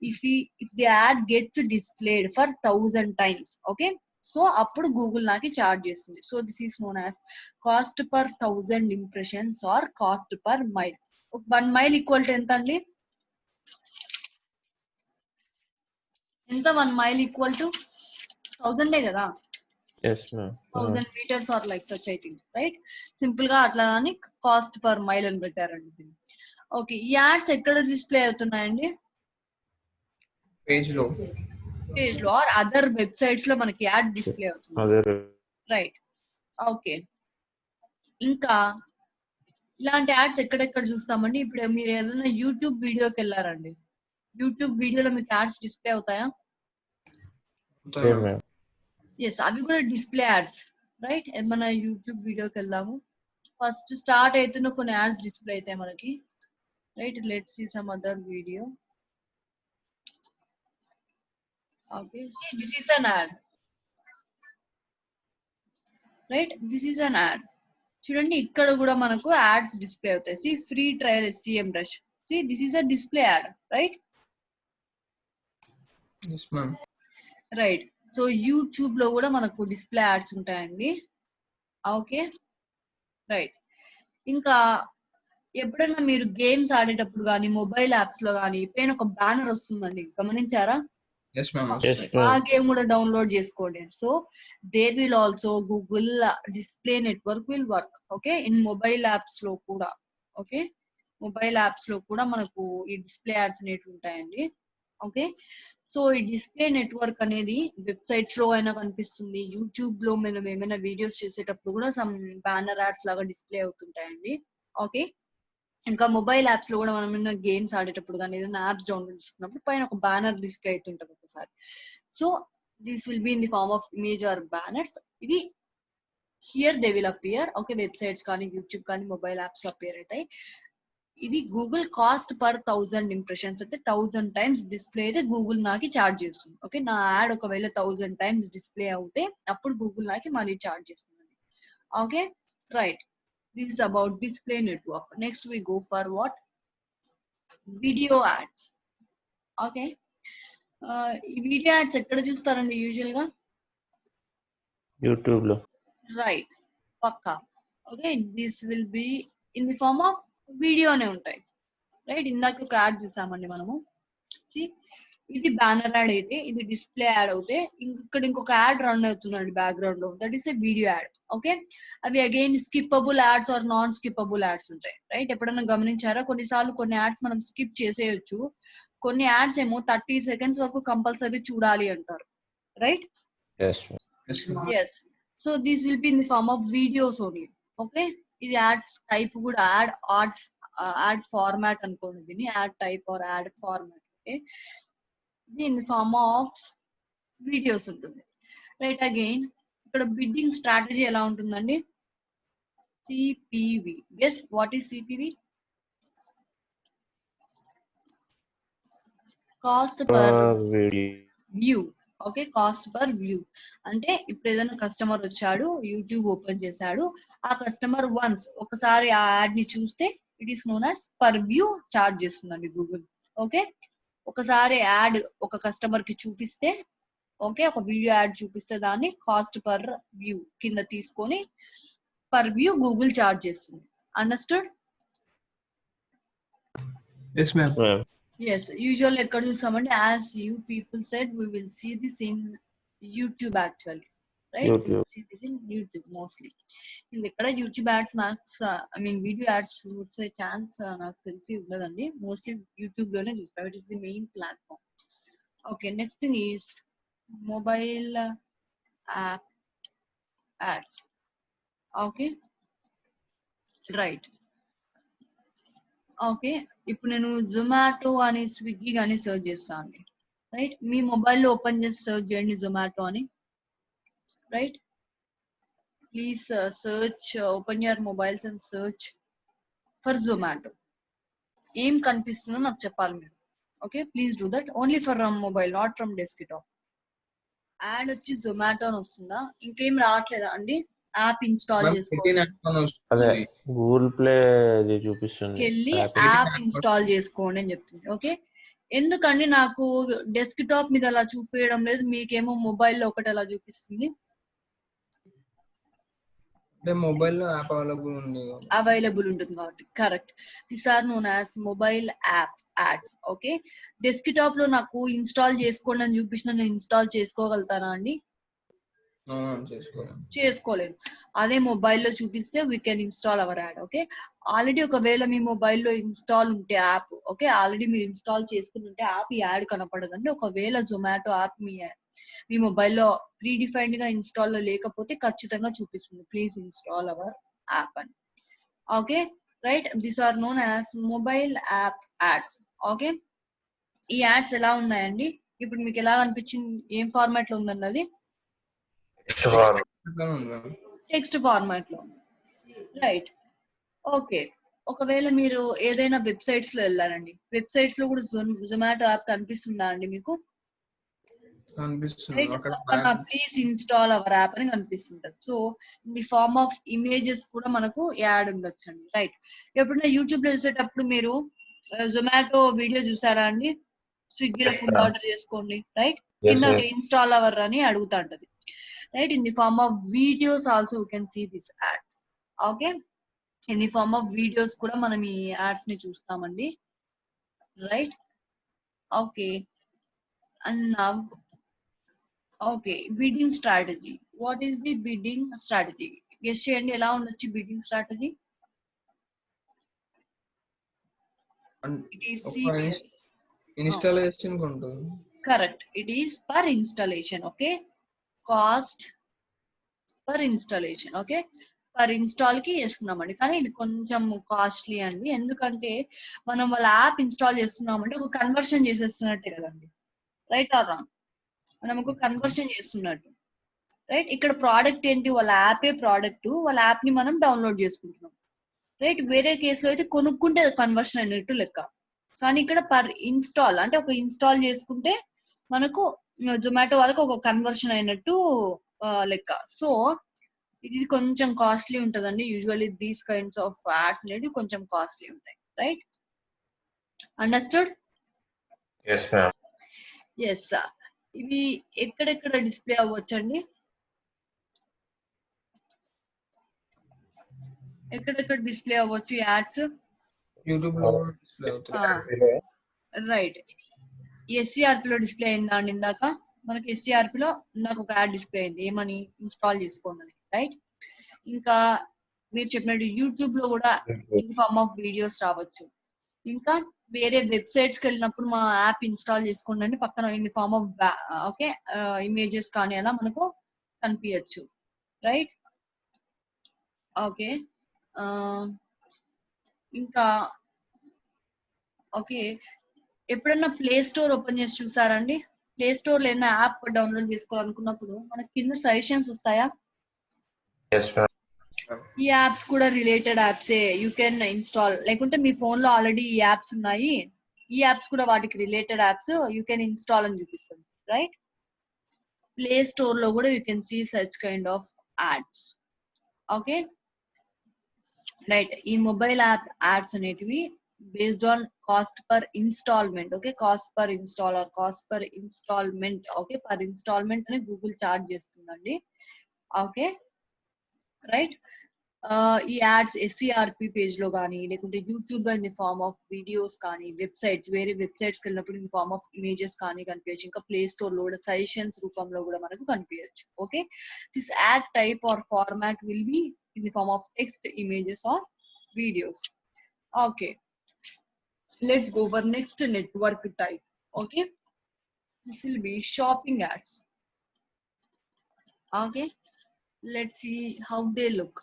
if the ad gets displayed for 1000 times, okay, so అప్పుడు గూగుల్ నాకు చార్జ్ చేస్తుంది. So this is known as cost per 1000 impressions or cost per mile. 1 mile equal to ఎంత అండి? ఎంత? 1 మైల్ ఈక్వల్ టు 1000 కదా? Yes, ma'am. 1000 meters or like such, I think, right? Simple గా అట్లా అని కాస్ట్ పర్ మైల్ అని పెట్టారండి. Okay, ఈ యాడ్స్ ఎక్కడ డిస్ప్లే అవుతున్నాయండి? పేజ్ లో ఆర్ అదర్ వెబ్సైట్స్ లో మనకి యాడ్ డిస్ప్లే అవుతుంది, Other రైట్? ఓకే, ఇంకా ఇలాంటి యాడ్స్ ఎక్కడెక్కడ చూస్తామండి? ఇప్పుడు మీరు ఏదైనా యూట్యూబ్ వీడియోకి వెళ్ళారండి, యూట్యూబ్ వీడియోలో మీకు యాడ్స్ డిస్ప్లే అవుతాయా? same, ma'am. ఎస్, అవి కూడా డిస్ప్లే యాడ్స్, రైట్? ఏమన్నా యూట్యూబ్ వీడియోకి వెళ్దాము, ఫస్ట్ స్టార్ట్ అవుతున్న కొన్ని యాడ్స్ డిస్ప్లే అవుతాయి మనకి, right? Let's see some other video. Okay, see this is an ad, right? This is an ad. చూడండి, ఇక్కడ కూడా మనకు యాడ్స్ డిస్ప్లే అవుతాయి. See free trial SEMrush. See this is a display ad, right? yes ma'am. Right, so YouTube లో కూడా మనకు display ads ఉంటాయండి. Okay, right. ఇంకా ఎప్పుడైనా మీరు గేమ్స్ ఆడేటప్పుడు కానీ మొబైల్ యాప్స్ లో కానీ పైన ఒక బ్యానర్ వస్తుందండి, గమనించారా? yes ma'am. Yes, ఆ ma'am. గేమ్ కూడా డౌన్లోడ్ చేసుకోండి. So there will also Google display network will work, okay, in mobile apps లో కూడా. ఓకే, మొబైల్ యాప్స్ లో కూడా మనకు ఈ డిస్ప్లే యాడ్స్ అనేవి ఉంటాయండి. ఓకే, సో ఈ డిస్ప్లే నెట్వర్క్ అనేది వెబ్సైట్స్ లో అయినా కనిపిస్తుంది, యూట్యూబ్ లో మనం ఏమైనా వీడియోస్ చేసేటప్పుడు కూడా సమ్ బ్యానర్ యాడ్స్ లాగా డిస్ప్లే అవుతుంటాయండి. ఓకే. ఇంకా మొబైల్ యాప్స్ లో కూడా మనం ఏమైనా గేమ్స్ ఆడేటప్పుడు కానీ ఏదైనా యాప్స్ డౌన్లోడ్ చేసుకున్నప్పుడు పైన ఒక బ్యానర్ డిస్ప్లే అవుతుంటది ఒకసారి. So this will be in the form of image or banners. ఇవి here they will appear. Okay, websites కానీ యూట్యూబ్ కానీ మొబైల్ యాప్స్ లో అపియర్ అవుతాయి. ఇది గూగుల్ కాస్ట్ పర్ 1000 ఇంప్రెషన్స్ అయితే 1000 టైమ్స్ డిస్ప్లే అయితే గూగుల్ నాకు చార్జ్ చేస్తుంది. ఓకే, నా యాడ్ ఒకవేళ 1000 టైమ్స్ డిస్ప్లే అవుతే అప్పుడు గూగుల్ నాకు మనీ చార్జ్ చేస్తుంది. Okay, right. This is about display network. Next we go for what? Video ads. Okay. ఈ వీడియో యాడ్స్ ఎక్కడ చూస్తారండి యూజువల్ గా? యూట్యూబ్ లో. రైట్, పక్కా. Okay, this will be in the form of వీడియోనే ఉంటాయి. రైట్, ఇందాక ఒక యాడ్ చూసామండి మనము. ఇది బ్యానర్ యాడ్ అయితే, ఇది డిస్ప్లే యాడ్ అవుతే ఇక్కడ ఇంకొక యాడ్ రన్ అవుతుందండి బ్యాక్గ్రౌండ్ లో, that is a video ad. Okay, అవి again skippable ads or non skippable ads ఉంటాయి. రైట్, ఎప్పుడైనా గమనించారా? కొన్నిసార్లు కొన్ని యాడ్స్ మనం స్కిప్ చేసేయచ్చు, కొన్ని యాడ్స్ ఏమో 30 సెకండ్స్ వరకు కంపల్సరీ చూడాలి అంటారు. Right, yes ma'am. Yes. So these will be in the form of videos only. Okay, ఇది యాడ్స్ టైప్ కూడా యాడ్ ఫార్మాట్ అనుకోండి, దీన్ని ad type or ad format. Okay, ఇది in the form of videos ఉంటుంది. Right, again ఇక్కడ bidding strategy ఎలా ఉంటుందండి? CPV. Guess what is CPV? Cost per view. Okay, cost per view అంటే ఇప్పుడు ఏదైనా కస్టమర్ వచ్చాడు, యూట్యూబ్ ఓపెన్ చేశాడు, ఆ కస్టమర్ వన్స్ ఒకసారి ఆ యాడ్ ని చూస్తే it is known as per view charge చేస్తుందండి గూగుల్. ఓకే, ఒకసారి యాడ్ ఒక కస్టమర్ కి చూపిస్తే, ఓకే, ఒక వీడియో యాడ్ చూపిస్తే దాన్ని కాస్ట్ పర్ వ్యూ కింద తీసుకొని పర్ వ్యూ గూగుల్ చార్జ్ చేస్తుంది. Understood? Yes, ma'am. Yes, usual ఎక్కడ చూసామంటే as you people said we will see this in YouTube actually. Right, see this in YouTube mostly. ఇక్కడ YouTube ads max I mean video ads చూసే chance నాకు తెలిసి ఉండదండి, mostly YouTube లోనే చూస్తాం. It is the main platform. Okay, next thing is mobile app ads. Okay, right. Okay, ఇప్పుడు నేను జొమాటో అని స్విగ్గీ కానీ సర్చ్ చేస్తాను అండి. రైట్, మీ మొబైల్లో ఓపెన్ చేసి సర్చ్ చేయండి జొమాటో అని. Right, please search, open your mobiles and search for Zomato. ఏం కనిపిస్తుందో నాకు చెప్పాలి మీరు. Okay, please do that only for mobile, not from desktop. Add వచ్చి జొమాటో అని వస్తుందా? ఇంకేం రావట్లేదా అండి? యాప్ ఇన్స్టాల్ చేసుకోండి. అదే గూగుల్ ప్లే చూపిస్తుంది, వెళ్ళి యాప్ ఇన్స్టాల్ చేసుకోండి అని చెప్తుంది. ఓకే, ఎందుకండి నాకు డెస్క్ టాప్ మీద అలా చూపించడం లేదు, మీకేమో మొబైల్లో ఒకటి అలా చూపిస్తుంది? మొబైల్ లో యాప్ అవైలబుల్ ఉంటుంది కాబట్టి. Correct, this are known as mobile app ads. Okay, desktop లో నాకు ఇన్స్టాల్ చేసుకోండి అని చూపించిన నేను ఇన్స్టాల్ చేసుకోగలుగుతానా అండి? చేసుకోలేను. అదే మొబైల్లో చూపిస్తే we can install our ad. Okay, already ఒకవేళ మీ మొబైల్లో ఇన్స్టాల్ ఉంటే యాప్, ఓకే, ఆల్రెడీ మీరు ఇన్స్టాల్ చేసుకుని ఉంటే యాప్ ఈ యాడ్ కనపడదండి. ఒకవేళ జొమాటో యాప్ మీ మొబైల్లో ప్రీ డిఫైన్డ్ గా ఇన్స్టాల్ లో లేకపోతే ఖచ్చితంగా చూపిస్తుంది ప్లీజ్ ఇన్స్టాల్ అవర్ యాప్ అని. Okay, right, these are known as mobile app ads. Okay, ఈ యాడ్స్ ఎలా ఉన్నాయండి ఇప్పుడు మీకు ఎలా అనిపించింది? ఏం ఫార్మాట్ లో ఉందండి అది? టెక్స్ట్ ఫార్మాట్ లో. Right, okay. ఒకవేళ మీరు ఏదైనా వెబ్సైట్స్ లో వెళ్ళారండి, వెబ్సైట్స్ లో కూడా జొమాటో యాప్ కనిపిస్తుందా అండి మీకు? ప్లీజ్ ఇన్స్టాల్ అవర్ యాప్ అని కనిపిస్తుంటది. So in the form of images కూడా మనకు యాడ్ ఉండొచ్చు అండి. రైట్, ఎప్పుడైనా యూట్యూబ్ లో చూసేటప్పుడు మీరు జొమాటో వీడియో చూసారా అండి? స్విగ్గీలో ఫుడ్ ఆర్డర్ చేసుకోండి, రైట్, కింద ఇన్స్టాల్ అవర్ అని అడుగుతా ఉంటది. Right, in the form of videos also we can see these ads. Okay, in the form of videos kuda manam ee ads ni chustamandi. Right, okay. And now, okay, bidding strategy. What is the bidding strategy? Guess cheyandi ela undochu bidding strategy? It is installation kontundi. Correct, it is per installation. Okay, cost per installation. Okay, per install కి చేస్తున్నామండి. కానీ ఇది కొంచెం costly అండి. ఎందుకంటే మనం వాళ్ళ app install చేస్తున్నామంటే ఒక కన్వర్షన్ చేసేస్తున్నట్టే కదండి. Right are wrong? మనం ఒక కన్వర్షన్ చేస్తున్నట్టు. రైట్, ఇక్కడ ప్రోడక్ట్ ఏంటి, వాళ్ళ యాపే ప్రోడక్ట్, వాళ్ళ యాప్ ని మనం డౌన్లోడ్ చేసుకుంటున్నాం. రైట్, వేరే కేసులో అయితే కొనుక్కుంటే కన్వర్షన్ అయినట్టు లెక్క. కానీ ఇక్కడ పర్ ఇన్స్టాల్ అంటే ఒక ఇన్స్టాల్ చేసుకుంటే మనకు జొమాటో వాళ్ళకి ఒక కన్వర్షన్ అయినట్టు లెక్క. సో ఇది కొంచెం కాస్ట్లీ ఉంటదండి. Usually these kinds of ads అనేది కొంచెం కాస్ట్లీ ఉంటాయి. Right, understood? Yes, ma'am. Yes. ఇవి ఎక్కడెక్కడ డిస్ప్లే అవ్వచ్చండి? ఎక్కడెక్కడ డిస్ప్లే అవ్వచ్చు యాడ్స్? యూట్యూబ్ లో డిస్ప్లే అవుతుంది. రైట్, ఎస్సీఆర్పి లో డిస్ప్లే అయిందా అండి? ఇందాక మనకి ఎస్సీఆర్పి లో ఇందాక ఒక యాడ్ డిస్ప్లే అయింది, ఏమని? ఇన్స్టాల్ చేసుకోండి. రైట్, ఇంకా మీరు చెప్పినట్టు యూట్యూబ్ లో కూడా ఇన్ ఫార్మ్ ఆఫ్ వీడియోస్ రావచ్చు. ఇంకా వేరే వెబ్సైట్స్ కి వెళ్ళినప్పుడు మా యాప్ ఇన్స్టాల్ చేసుకోండి అని పక్కన in form of okay images కానీ అలా మనకు కనిపించచ్చు. Right, okay. ఇంకా ఓకే, ఎప్పుడన్నా ప్లే స్టోర్ ఓపెన్ చేసి చూసారండి? ప్లే స్టోర్ లో ఏదైనా యాప్ డౌన్లోడ్ చేసుకోవాలనుకున్నప్పుడు మనకి కింద సజెషన్స్ వస్తాయా? Yes, ma'am. ఈ యాప్స్ కూడా రిలేటెడ్ యాప్సే, యూ కెన్ ఇన్స్టాల్. లేకుంటే మీ ఫోన్ లో ఆల్రెడీ ఈ యాప్స్ ఉన్నాయి, ఈ యాప్స్ కూడా వాటికి related apps, you can install అని చూపిస్తుంది. రైట్, ప్లే స్టోర్ లో కూడా you can see such kind of ads. Okay, right. ఈ మొబైల్ యాప్ యాడ్స్ అనేటివి based on cost per installment. Okay, cost per install or cost per installment. Okay, per installment అని Google charge చేస్తుందండి. Okay, right. ఈ ads SCRP page లో కానీ, లేకుంటే YouTube in the form of videos కానీ, websites వేరే websites కి వెళ్ళినప్పుడు ఇన్ ఫార్మ్ ఆఫ్ ఇమేజెస్ కానీ కనిపించచ్చు. ఇంకా ప్లే స్టోర్ లో కూడా సజెషన్స్ రూపంలో కూడా మనకు కనిపించచ్చు. Okay, this ad type or format will be in the form of text, images or videos. Okay, let's go for next network type. Okay, this will be shopping ads. Okay, let's see how they look.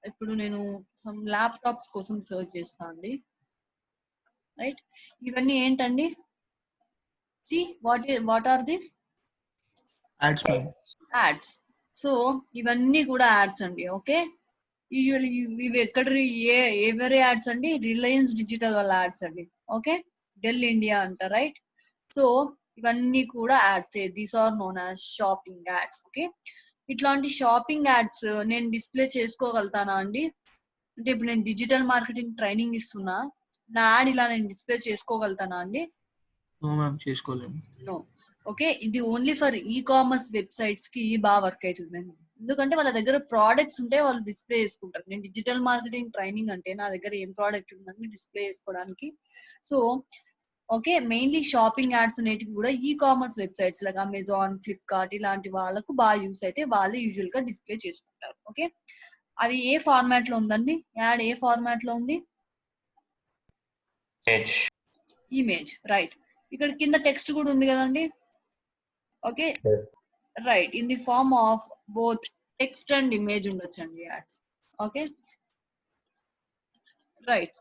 ఇప్పుడు నేను some laptops కోసం search చేస్తాను అండి. Right, ఇవన్నీ ఏంటండి? see what are these ads ma'am. ads? So ఇవన్నీ కూడా ads అండి. ఓకే, యూజువల్లీ ఇవి ఎవరి యాడ్స్ అండి? రిలయన్స్ డిజిటల్ వాళ్ళ యాడ్స్ అండి. ఓకే, డెల్ ఇండియా అంట. రైట్, సో ఇవన్నీ కూడా ads, these are known as shopping ads. Okay, ఇట్లాంటి షాపింగ్ యాడ్స్ నేను డిస్ప్లే చేసుకోగలుగుతానా అండి? అంటే ఇప్పుడు నేను డిజిటల్ మార్కెటింగ్ ట్రైనింగ్ ఇస్తున్నా, నా యాడ్ ఇలా నేను డిస్ప్లే చేసుకోగలుగుతానా అండి? నో మ్యామ్, చేసుకోలేము. నో. ఓకే, ఇది only for e commerce websites కి బాగా వర్క్ అవుతుందండి. ఎందుకంటే వాళ్ళ దగ్గర ప్రోడక్ట్స్ ఉంటే వాళ్ళు డిస్ప్లే చేసుకుంటారు. నేను డిజిటల్ మార్కెటింగ్ ట్రైనింగ్ అంటే నా దగ్గర ఏం ప్రోడక్ట్ ఉందని డిస్ప్లే చేసుకోవడానికి. So okay, mainly shopping ads అనేటివి కూడా ఈ కామర్స్ వెబ్సైట్స్ లాగా అమెజాన్, ఫ్లిప్కార్ట్ ఇలాంటి వాళ్ళకు బాగా యూస్ అయితే వాళ్ళు యూజువల్ గా డిస్ప్లే చేసుకుంటారు. ఓకే, అది ఏ ఫార్మాట్ లో ఉందండి? యాడ్ ఏ ఫార్మాట్ లో ఉంది? ఇమేజ్. రైట్, ఇక్కడ కింద టెక్స్ట్ కూడా ఉంది కదండి. Okay, Yes. Right, in the form of both text and image ఉండొచ్చండి ads. Okay, right.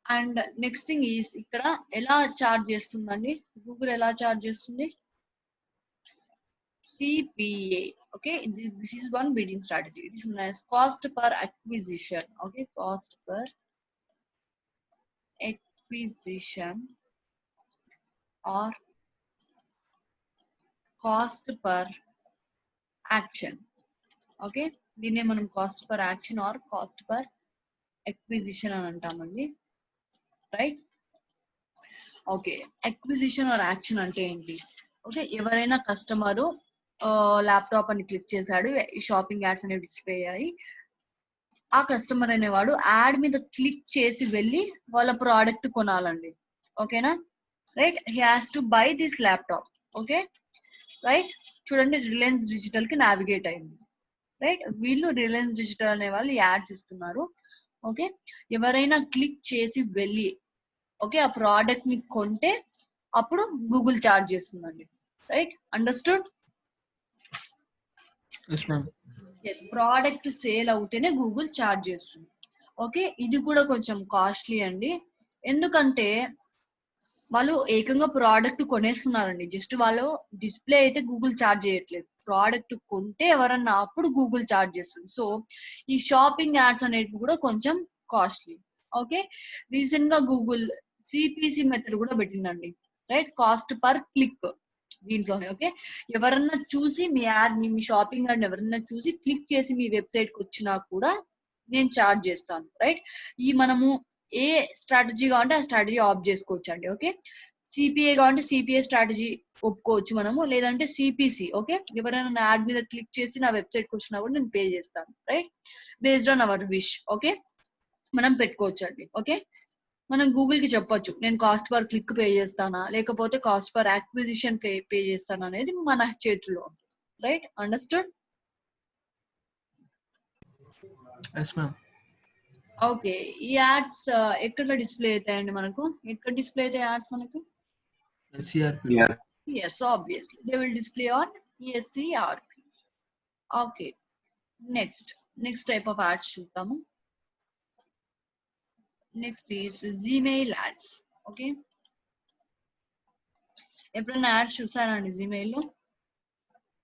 And next thing is ఇక్కడ ఎలా చార్జ్ చేస్తుందండి గూగుల్? ఎలా చార్జ్ చేస్తుంది? CPA. Okay, this is one bidding strategy. It is known as cost per acquisition. Okay, cost per acquisition or cost per action. Okay, దీన్నే మనం cost per action or cost per acquisition అని అంటామండి. Right, okay. Acquisition or action అంటే ఏంటి? Okay, ఎవరైనా customer laptop అని click చేశాడు, shopping ads అనేవి డిస్ప్లే అయ్యాయి, ఆ కస్టమర్ అనేవాడు యాడ్ మీద క్లిక్ చేసి వెళ్ళి వాళ్ళ ప్రోడక్ట్ కొనాలండి. ఓకేనా? Right, he has to buy this laptop. Okay, right. చూడండి, రిలయన్స్ డిజిటల్ కి నావిగేట్ అయింది. రైట్, వీళ్ళు రిలయన్స్ డిజిటల్ అనే వాళ్ళు యాడ్స్ ఇస్తున్నారు. ఓకే, ఎవరైనా క్లిక్ చేసి వెళ్ళి ఓకే ఆ ప్రోడక్ట్ ని కొంటే అప్పుడు గూగుల్ చార్జ్ చేస్తుందండి. Right, understood? Yes, ma'am. Yes product sale అవుతేనే గూగుల్ చార్జ్ చేస్తుంది. ఓకే, ఇది కూడా కొంచెం కాస్ట్లీ అండి. ఎందుకంటే వాళ్ళు ఏకంగా ప్రోడక్ట్ కొనేస్తున్నారండి. జస్ట్ వాళ్ళు డిస్ప్లే అయితే గూగుల్ చార్జ్ చేయట్లేదు. ప్రోడక్ట్ కొంటే ఎవరన్నా అప్పుడు గూగుల్ చార్జ్ చేస్తుంది. సో ఈ షాపింగ్ యాడ్స్ అనేవి కూడా కొంచెం కాస్ట్లీ. ఓకే, రీసెంట్ గా గూగుల్ సిపిసి మెథడ్ కూడా పెట్టిందండి, రైట్? కాస్ట్ పర్ క్లిక్ దీంట్లోనే. ఓకే, ఎవరన్నా చూసి మీ యాడ్ మీ షాపింగ్ యాడ్ ఎవరన్నా చూసి క్లిక్ చేసి మీ వెబ్సైట్ కి వచ్చినా కూడా నేను చార్జ్ చేస్తాను, రైట్? ఈ మనము ఏ స్ట్రాటజీ కావాలంటే ఆ స్ట్రాటజీ ఆఫ్ చేసుకోవచ్చు అండి. ఓకే, సిపిఏ కావాలంటే సిపిఏ స్ట్రాటజీ ఒప్పుకోవచ్చు మనము, లేదంటే సిపిసి. ఓకే, ఎవరైనా నా యాడ్ మీద క్లిక్ చేసి నా వెబ్సైట్ కి వచ్చినా కూడా నేను పే చేస్తాను, right? Based on our wish. Okay, మనం పెట్టుకోవచ్చు అండి. ఓకే, మనం గూగుల్ కి చెప్పొచ్చు నేను కాస్ట్ పర్ క్లిక్ పే చేస్తానా లేకపోతే కాస్ట్ పర్ యాక్విజిషన్ పే చేస్తానా అనేది మన చేతిలో ఉంది, right? Understood? Yes ma'am. Okay, ఈ యాడ్స్ ఎక్కడ డిస్ప్లే అవుతాయండి మనకు? ఎక్కడ డిస్ప్లే అవుతాయి యాడ్స్ మనకు? SCRP. Yeah. yes obviously they will display on ESCRP. okay, next type of ads చూద్దాము. next is Gmail ads. okay, ఎప్పుడైనా యాడ్స్ చూసారండి Gmail లో?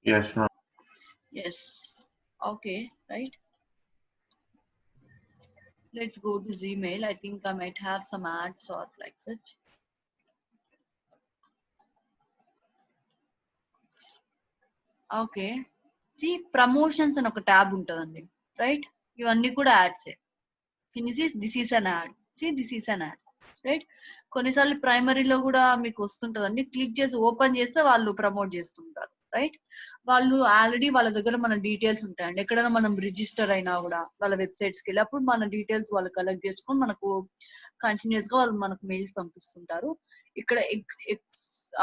Yes, ma'am. yes. okay, right, let's go to Gmail. I think I might have some ads or like such. Okay, see promotions అని ఒక tab ఉంటుందండి, right? ఇవన్నీ కూడా యాడ్సే. This is an ad, see this is an ad, right? కొన్నిసార్లు ప్రైమరీలో కూడా మీకు వస్తుంటదండి, క్లిక్ చేసి ఓపెన్ చేస్తే వాళ్ళు ప్రమోట్ చేస్తుంటారు, రైట్? వాళ్ళు ఆల్రెడీ వాళ్ళ దగ్గర మన డీటెయిల్స్ ఉంటాయండి. ఎక్కడైనా మనం రిజిస్టర్ అయినా కూడా వాళ్ళ వెబ్సైట్స్కి వెళ్ళి అప్పుడు మన డీటెయిల్స్ వాళ్ళు కలెక్ట్ చేసుకొని మనకు కంటిన్యూస్ గా వాళ్ళు మనకు మెయిల్స్ పంపిస్తుంటారు. ఇక్కడ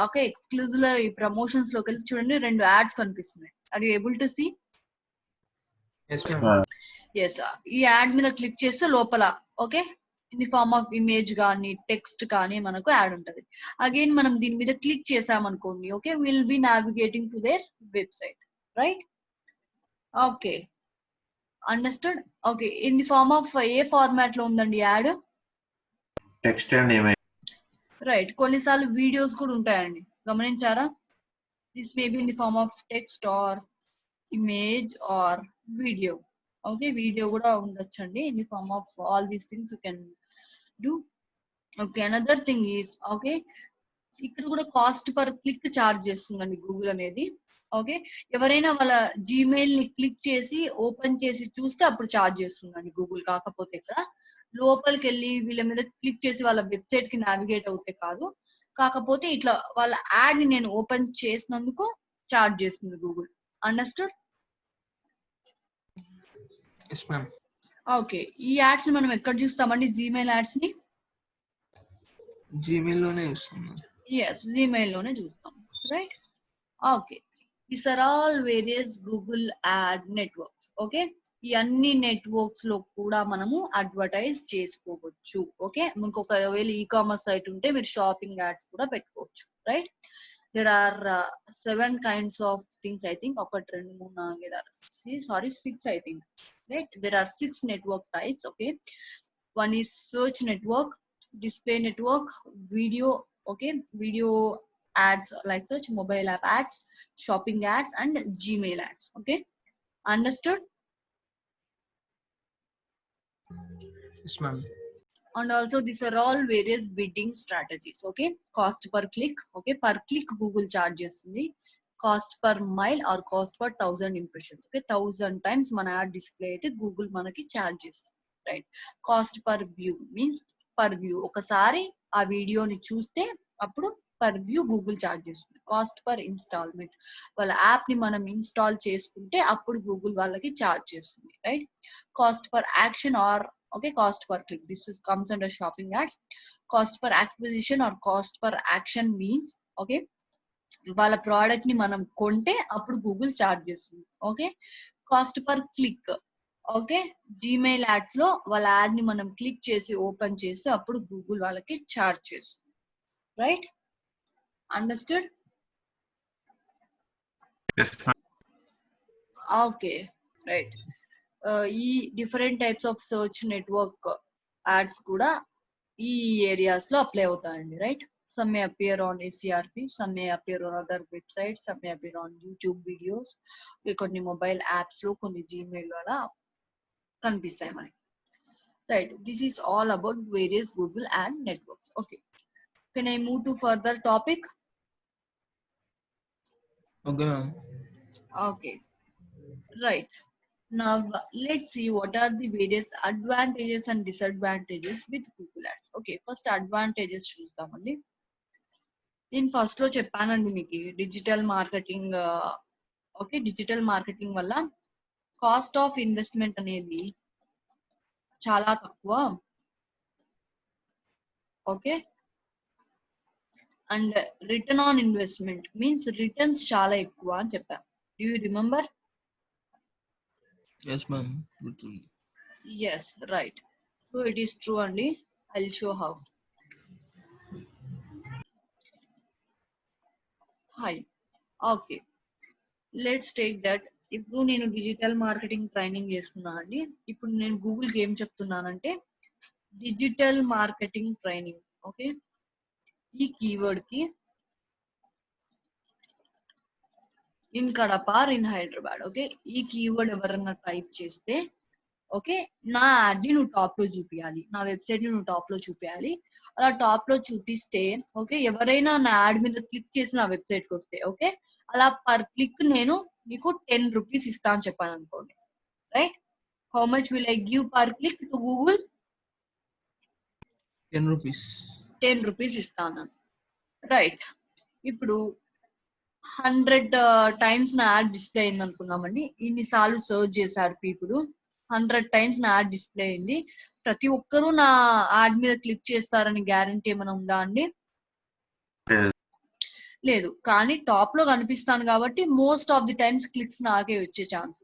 ఓకే, ఎక్స్క్లూజివ్ లో ఈ ప్రమోషన్స్ లోకి వెళ్ళి చూడండి, 2 యాడ్స్ కనిపిస్తున్నాయి. Are you able to see? Yes Yes, ma'am. ma'am. Yes, ఈ యాడ్ మీద క్లిక్ చేస్తే లోపల okay in the form of image కానీ టెక్స్ట్ కానీ మనకు యాడ్ ఉంటది. అగైన్ మనం దీని మీద క్లిక్ చేసామనుకోండి, okay, will be navigating to there website, right? Okay, understood? Okay, in the form of ఏ ఫార్మాట్ లో ఉందండి ad? Text and image. Right, కొన్నిసార్లు వీడియోస్ కూడా ఉంటాయండి, గమనించారా? This may be in the form of text or image or video. Okay, video కూడా ఉండొచ్చండి. In the form of all these things you can do. Okay, another thing is okay, ఇక్కడ కూడా cost per click charge చేస్తుందండి Google అనేది. Okay, ఎవరైనా వాళ్ళ Gmail ని click చేసి ఓపెన్ చేసి చూస్తే అప్పుడు చార్జ్ చేస్తుందండి గూగుల్. కాకపోతే ఇక్కడ లోపలికి వెళ్ళి వీళ్ళ మీద క్లిక్ చేసి వాళ్ళ వెబ్సైట్ కి నావిగేట్ అవుతే కాదు, కాకపోతే ఇట్లా వాళ్ళ యాడ్ ని నేను ఓపెన్ చేసినందుకు చార్జ్ చేస్తుంది Google. Understood? Yes ma'am. Okay, ఈ యాడ్స్ ని మనం ఎక్కడ చూస్తామండి జీమెయిల్ యాడ్స్ ని? జీమెయిల్లోనే ఇస్తున్నాం. ఎస్, జీమెయిల్ లోనే చూస్తాం, right? Okay, these are all various Google ad networks. Okay, ఈ అన్ని నెట్వర్క్స్ లో కూడా మనము అడ్వర్టైజ్ చేసుకోవచ్చు. ఓకే, మీకు ఒకవేళ ఈ కామర్స్ సైట్ ఉంటే మీరు షాపింగ్ యాడ్స్ కూడా పెట్టుకోవచ్చు, right? there are 7 kinds of things. I think 1 2 3 4 sorry 6 I think, right? There are 6 network types. Okay, one is search network, display network, video, okay, video ads like such, mobile app ads, shopping ads, and Gmail ads. Okay, understood? Yes ma'am. And also these are all various bidding strategies. Okay, cost per click. Okay, per click Google charges the cost per mile or cost per 1000 impressions. Okay, 1000 times మన ad display అయితే Google మనకి charge చేస్తుంది, right? Cost per view means per view, ఒకసారి ఆ వీడియోని చూస్తే అప్పుడు per view Google charge చేస్తుంది. కాస్ట్ పర్ ఇన్స్టాల్మెంట్, వాళ్ళ యాప్ ని మనం ఇన్స్టాల్ చేసుకుంటే అప్పుడు గూగుల్ వాళ్ళకి చార్జ్ చేస్తుంది, right? Cost per action or okay, cost per click, this is comes under shopping ads. Cost per acquisition or cost per action means okay, వాళ్ళ product ని మనం కొంటే అప్పుడు గూగుల్ చార్జ్ చేస్తుంది. Okay, cost per click, okay, Gmail ads లో వాళ్ళ add ని మనం క్లిక్ చేసి ఓపెన్ చేసి అప్పుడు గూగుల్ వాళ్ళకి చార్జ్ చేస్తుంది, right? Understood? Yes, ma'am. Okay, right. ఈ different types of search network ads కూడా ఈ ఏరియాస్ లో అప్లై అవుతాయండి, right. Some may appear on ACRP, some may appear on other websites, some may appear on YouTube videos, కొన్ని mobile apps లో, కొన్ని Gmail లో అలా కనిపిస్తాయి మనకి, right. This is all about various Google ad networks. Okay, can I move to further topic? Okay, ma'am. Okay, right. Now let's see what are the various advantages and disadvantages with Google Ads. Okay, first advantages చూద్దామండి. నేను first లో చెప్పానండి మీకు digital marketing. Okay, digital marketing వల్ల cost of investment అనేది చాలా తక్కువ. Okay, and return on investment means returns చాలా ఎక్కువ అని చెప్పాను. Do you remember? Yes, ma'am. Good. Yes, right. So it is true అండి. I will show how. High. Okay, let's take that. ఇప్పుడు నేను డిజిటల్ మార్కెటింగ్ ట్రైనింగ్ చేస్తున్నా అండి. ఇప్పుడు నేను గూగుల్కి ఏం చెప్తున్నానంటే డిజిటల్ మార్కెటింగ్ ట్రైనింగ్. ఓకే, ఈ కీవర్డ్ కి in Kadapa or in Hyderabad, okay, ఈ కీవర్డ్ ఎవరన్నా టైప్ చేస్తే, ఓకే, నా యాడ్ ని నువ్వు టాప్ లో చూపించాలి, నా వెబ్సైట్ ని నువ్వు టాప్ లో చూపించాలి. అలా టాప్ లో చూపిస్తే, ఓకే, ఎవరైనా నా యాడ్ మీద క్లిక్ చేసి నా వెబ్సైట్ కి వస్తే, ఓకే, అలా పర్ క్లిక్ నేను నీకు 10 రూపీస్ ఇస్తా అని చెప్పాను అనుకోండి, right. How much will I give per click to Google? 10 rupees. 10 rupees ఇస్తాను, రైట్. ఇప్పుడు 100 టైమ్స్ నా యాడ్ డిస్ప్లే అయింది అనుకున్నామండి. ఇన్నిసార్లు సర్చ్ చేశారు పీపుల్, 100 టైమ్స్ నా యాడ్ డిస్ప్లే అయింది. ప్రతి ఒక్కరూ నా యాడ్ మీద క్లిక్ చేస్తారని గ్యారంటీ ఏమైనా ఉందా అండి? లేదు. కానీ టాప్ లో కనిపిస్తాను కాబట్టి most of the times clicks నాకే వచ్చే ఛాన్స్,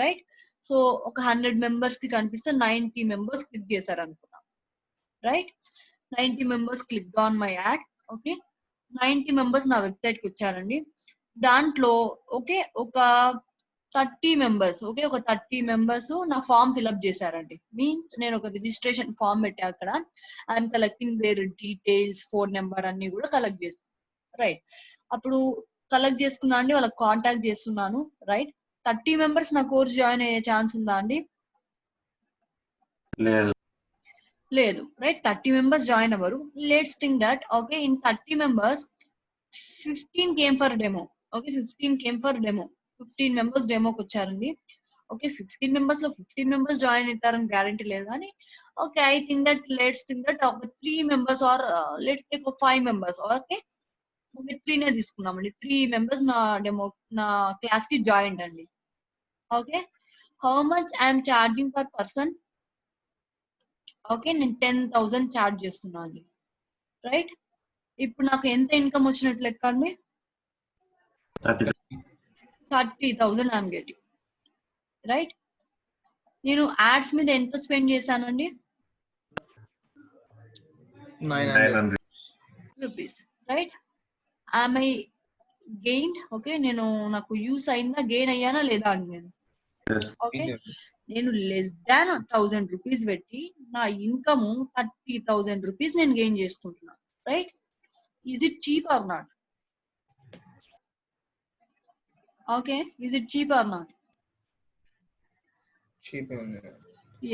రైట్. సో ఒక 100 మెంబర్స్ కి కనిపిస్తే 90 మెంబర్స్ క్లిక్ చేశారు అనుకున్నాం, right. 90 members click on my ad. Okay, 90 members నా వెబ్సైట్ కి వచ్చారండి. దాంట్లో ఓకే ఒక 30 మెంబర్స్, ఓకే, ఒక 30 మెంబర్స్ నా ఫామ్ ఫిల్అప్ చేశారండి. మీన్స్ నేను ఒక రిజిస్ట్రేషన్ ఫామ్ పెట్టా అక్కడ. I'm collecting there details, phone number అన్ని కూడా కలెక్ట్ చేస్తాను, రైట్. అప్పుడు కలెక్ట్ చేసుకున్నా అండి, వాళ్ళకి కాంటాక్ట్ చేస్తున్నాను, రైట్. 30 మెంబర్స్ నా కోర్స్ జాయిన్ అయ్యే ఛాన్స్ ఉందా అండి? లేదు. లేదు, రైట్. 30 మెంబర్స్ జాయిన్ అవ్వరు. Let's think that, okay, in 30 members 15 came for demo. Okay, 15 came for demo. 15 members డెమోకి వచ్చారండి. ఓకే, 15 మెంబర్స్ లో 15 మెంబర్స్ జాయిన్ అవుతారని గ్యారంటీ లేదు కానీ, okay, I think that let's think that ఒక 3 members are let's take 5 members, okay, 3 నే తీసుకుందామండి. 3 members నా డెమో నా క్లాస్ కి జాయిన్ అండి. Okay, how much I'm charging per person? Okay, నేను 10,000 చార్జ్ చేస్తున్నా అండి, రైట్. ఇప్పుడు నాకు ఎంత ఇన్కమ్ వచ్చినట్లు లెక్క అండి? 30,000 ఐఎమ్ గెటింగ్, రైట్. నేను యాడ్స్ మీద ఎంత స్పెండ్ చేశానండి? 900 rupees, right. I'm I gain? Okay, నేను నాకు యూస్ అయిందా, గెయిన్ అయ్యానా లేదా అండి నేను? ఓకే, నేను లెస్ దాన్ 1000 రూపీస్ పెట్టి నా ఇన్కమ్ 30,000 రూపీస్ నేను గెయిన్ చేసుకుంటున్నాను, right. Is it cheap or not? Okay, is it cheap or not? cheap.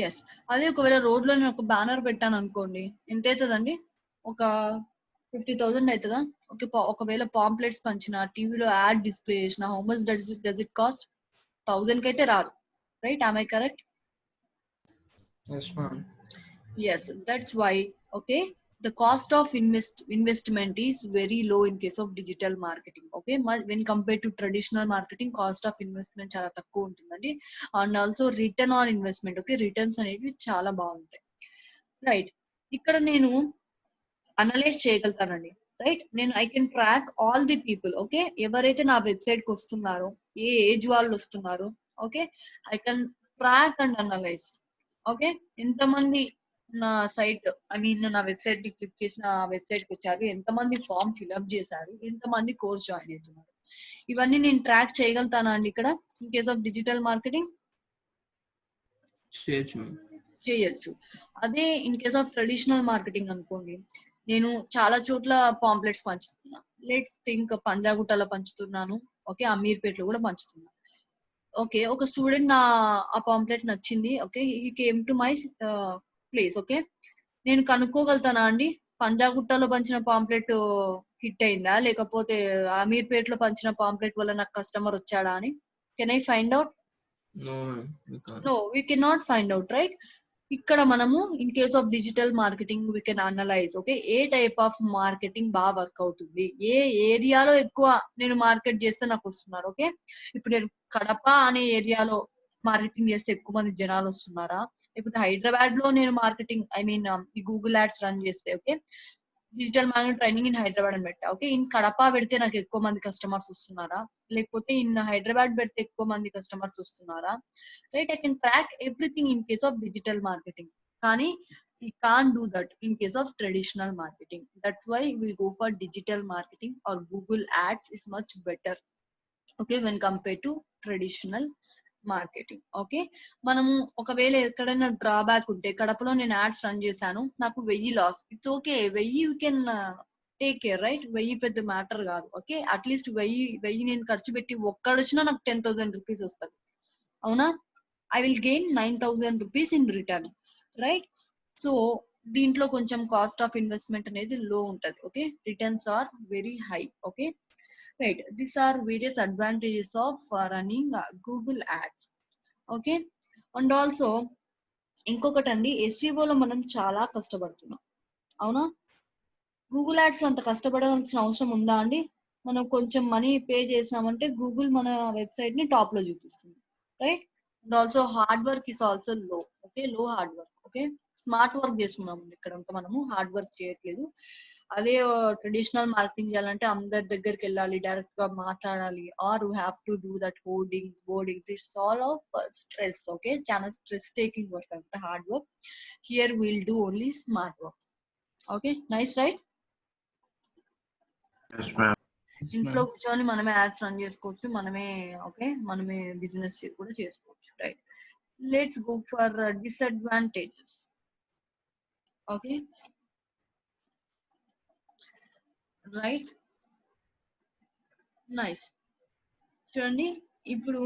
Yes. అదే ఒకవేళ రోడ్ లో నేను ఒక బ్యానర్ పెట్టాను అనుకోండి, ఎంత అవుతుందండి? ఒక 50,000 అవుతుందా? ఓకే, ఒకవేళ పాంప్లెట్స్ పంచిన, టీవీలో యాడ్ డిస్ప్లే చేసిన, how much does it cost? 1000 కి అయితే రాదు, right. Am I correct? Yes, ma'am. Yes, that's why, okay, the cost of investment is very low in case of digital marketing. Okay, when compared to traditional marketing, cost of investment చాలా తక్కువ ఉంటుందండి. And also return on investment, okay, returns అనేవి చాలా బాగుంటాయి, right. ఇక్కడ నేను analyse చేయగలుగుతానండి, right. నేను I can track all the people, okay, ఎవరైతే నా వెబ్సైట్ కి వస్తున్నారో, ఏ ఏజ్ వాళ్ళు వస్తున్నారో, okay, I can track and analyse. Okay, ఎంతమంది నా సైట్, ఐ మీన్ నా వెబ్సైట్ ని క్లిక్ చేసి నా వెబ్సైట్ కి వచ్చారు, ఎంతమంది ఫామ్ ఫిల్అప్ చేశారు, ఎంతమంది కోర్స్ జాయిన్ అవుతున్నారు, ఇవన్నీ నేను ట్రాక్ చేయగలుగుతానా అండి ఇక్కడ in case of digital marketing? చేయొచ్చు. అదే in case of traditional marketing అనుకోండి, నేను చాలా చోట్ల పాంప్లెట్స్ పంచుతున్నా. లెట్స్ థింక్ పంజాగుట్టలో పంచుతున్నాను, ఓకే, అమీర్పేటలో కూడా పంచుతున్నా. ఓకే, ఒక స్టూడెంట్ ఆ పాంప్లెట్ నచ్చింది, ఓకే, ఈ came to my place. Okay, నేను కనుక్కోగలుగుతానా అండి పంజాగుట్టలో పంచిన పాంప్లెట్ హిట్ అయిందా, లేకపోతే అమీర్పేటలో పంచిన పాంప్లెట్ వల్ల నాకు కస్టమర్ వచ్చాడా అని? Can I find out? No, we can not find out, right? ఇక్కడ మనము in case of digital marketing we can analyse, okay, ఏ టైప్ ఆఫ్ మార్కెటింగ్ బాగా వర్క్ అవుతుంది, ఏ ఏరియాలో ఎక్కువ నేను మార్కెట్ చేస్తే నాకు వస్తున్నారు. ఓకే, ఇప్పుడు నేను కడప అనే ఏరియాలో మార్కెటింగ్ చేస్తే ఎక్కువ మంది జనాలు వస్తున్నారా, లేకపోతే హైదరాబాద్ లో నేను మార్కెటింగ్ ఈ గూగుల్ యాడ్స్ రన్ చేస్తే, okay, digital marketing training in Hyderabad అని పెట్టా, ఓకే, ఇన్ కడప పెడితే నాకు ఎక్కువ మంది కస్టమర్స్ వస్తున్నారా, లేకపోతే ఇన్ హైదరాబాద్ పెడితే ఎక్కువ మంది కస్టమర్స్ వస్తున్నారా, right? I can track everything in case of digital marketing. కానీ we can't do that in case of traditional marketing. That's why we go for digital marketing, or Google ads is much better, okay, when compared to traditional marketing. Okay, మనము ఒకవేళ ఎక్కడైనా drawback ఉంటే, కడపలో నేను ads run చేశాను, నాకు 1000 loss, it's okay, 1000 you can take care, right? 1000 పెద్ద matter కాదు. ఓకే, అట్లీస్ట్ 1000 నేను ఖర్చు పెట్టి ఒక్కడొచ్చినా నాకు 10,000 రూపీస్ వస్తుంది, అవునా? I will gain 9,000 rupees in return, right? So దీంట్లో కొంచెం కాస్ట్ ఆఫ్ ఇన్వెస్ట్మెంట్ అనేది లో ఉంటది. Okay, returns are very high. Okay, right, these are various advantages of running Google ads. Okay, and also ఇంకొకటి అండి, SEO లో మనం చాలా కష్టపడుతున్నాం, అవునా? గూగుల్ యాడ్స్ అంత కష్టపడాల్సిన అవసరం ఉందా అండి? మనం కొంచెం మనీ పే చేసినామంటే గూగుల్ మన వెబ్సైట్ ని టాప్ లో చూపిస్తుంది, right? And also hard work is also low. Okay, low hard work. Okay, smart work చేస్తున్నాం ఇక్కడ, మనము హార్డ్ వర్క్ చేయట్లేదు. అదే ట్రెడిషనల్ మార్కెటింగ్ చేయాలంటే అందరి దగ్గరికి వెళ్ళాలి, డైరెక్ట్ గా మాట్లాడాలి, or you have to do that boardings, it's all of stress. Okay, చాలా స్ట్రెస్ టేకింగ్ వర్క్ అంత hard work. Here will do only smart work. Okay, nice, right? Yes, ma'am. ఇంట్లో కూర్చొని మనమే యాడ్స్ రన్ చేసుకోవచ్చు, మనమే, okay, మనమే business కూడా చేసుకోవచ్చు, right? Let's go for disadvantages. Okay, right, nice. చూడండి, ఇప్పుడు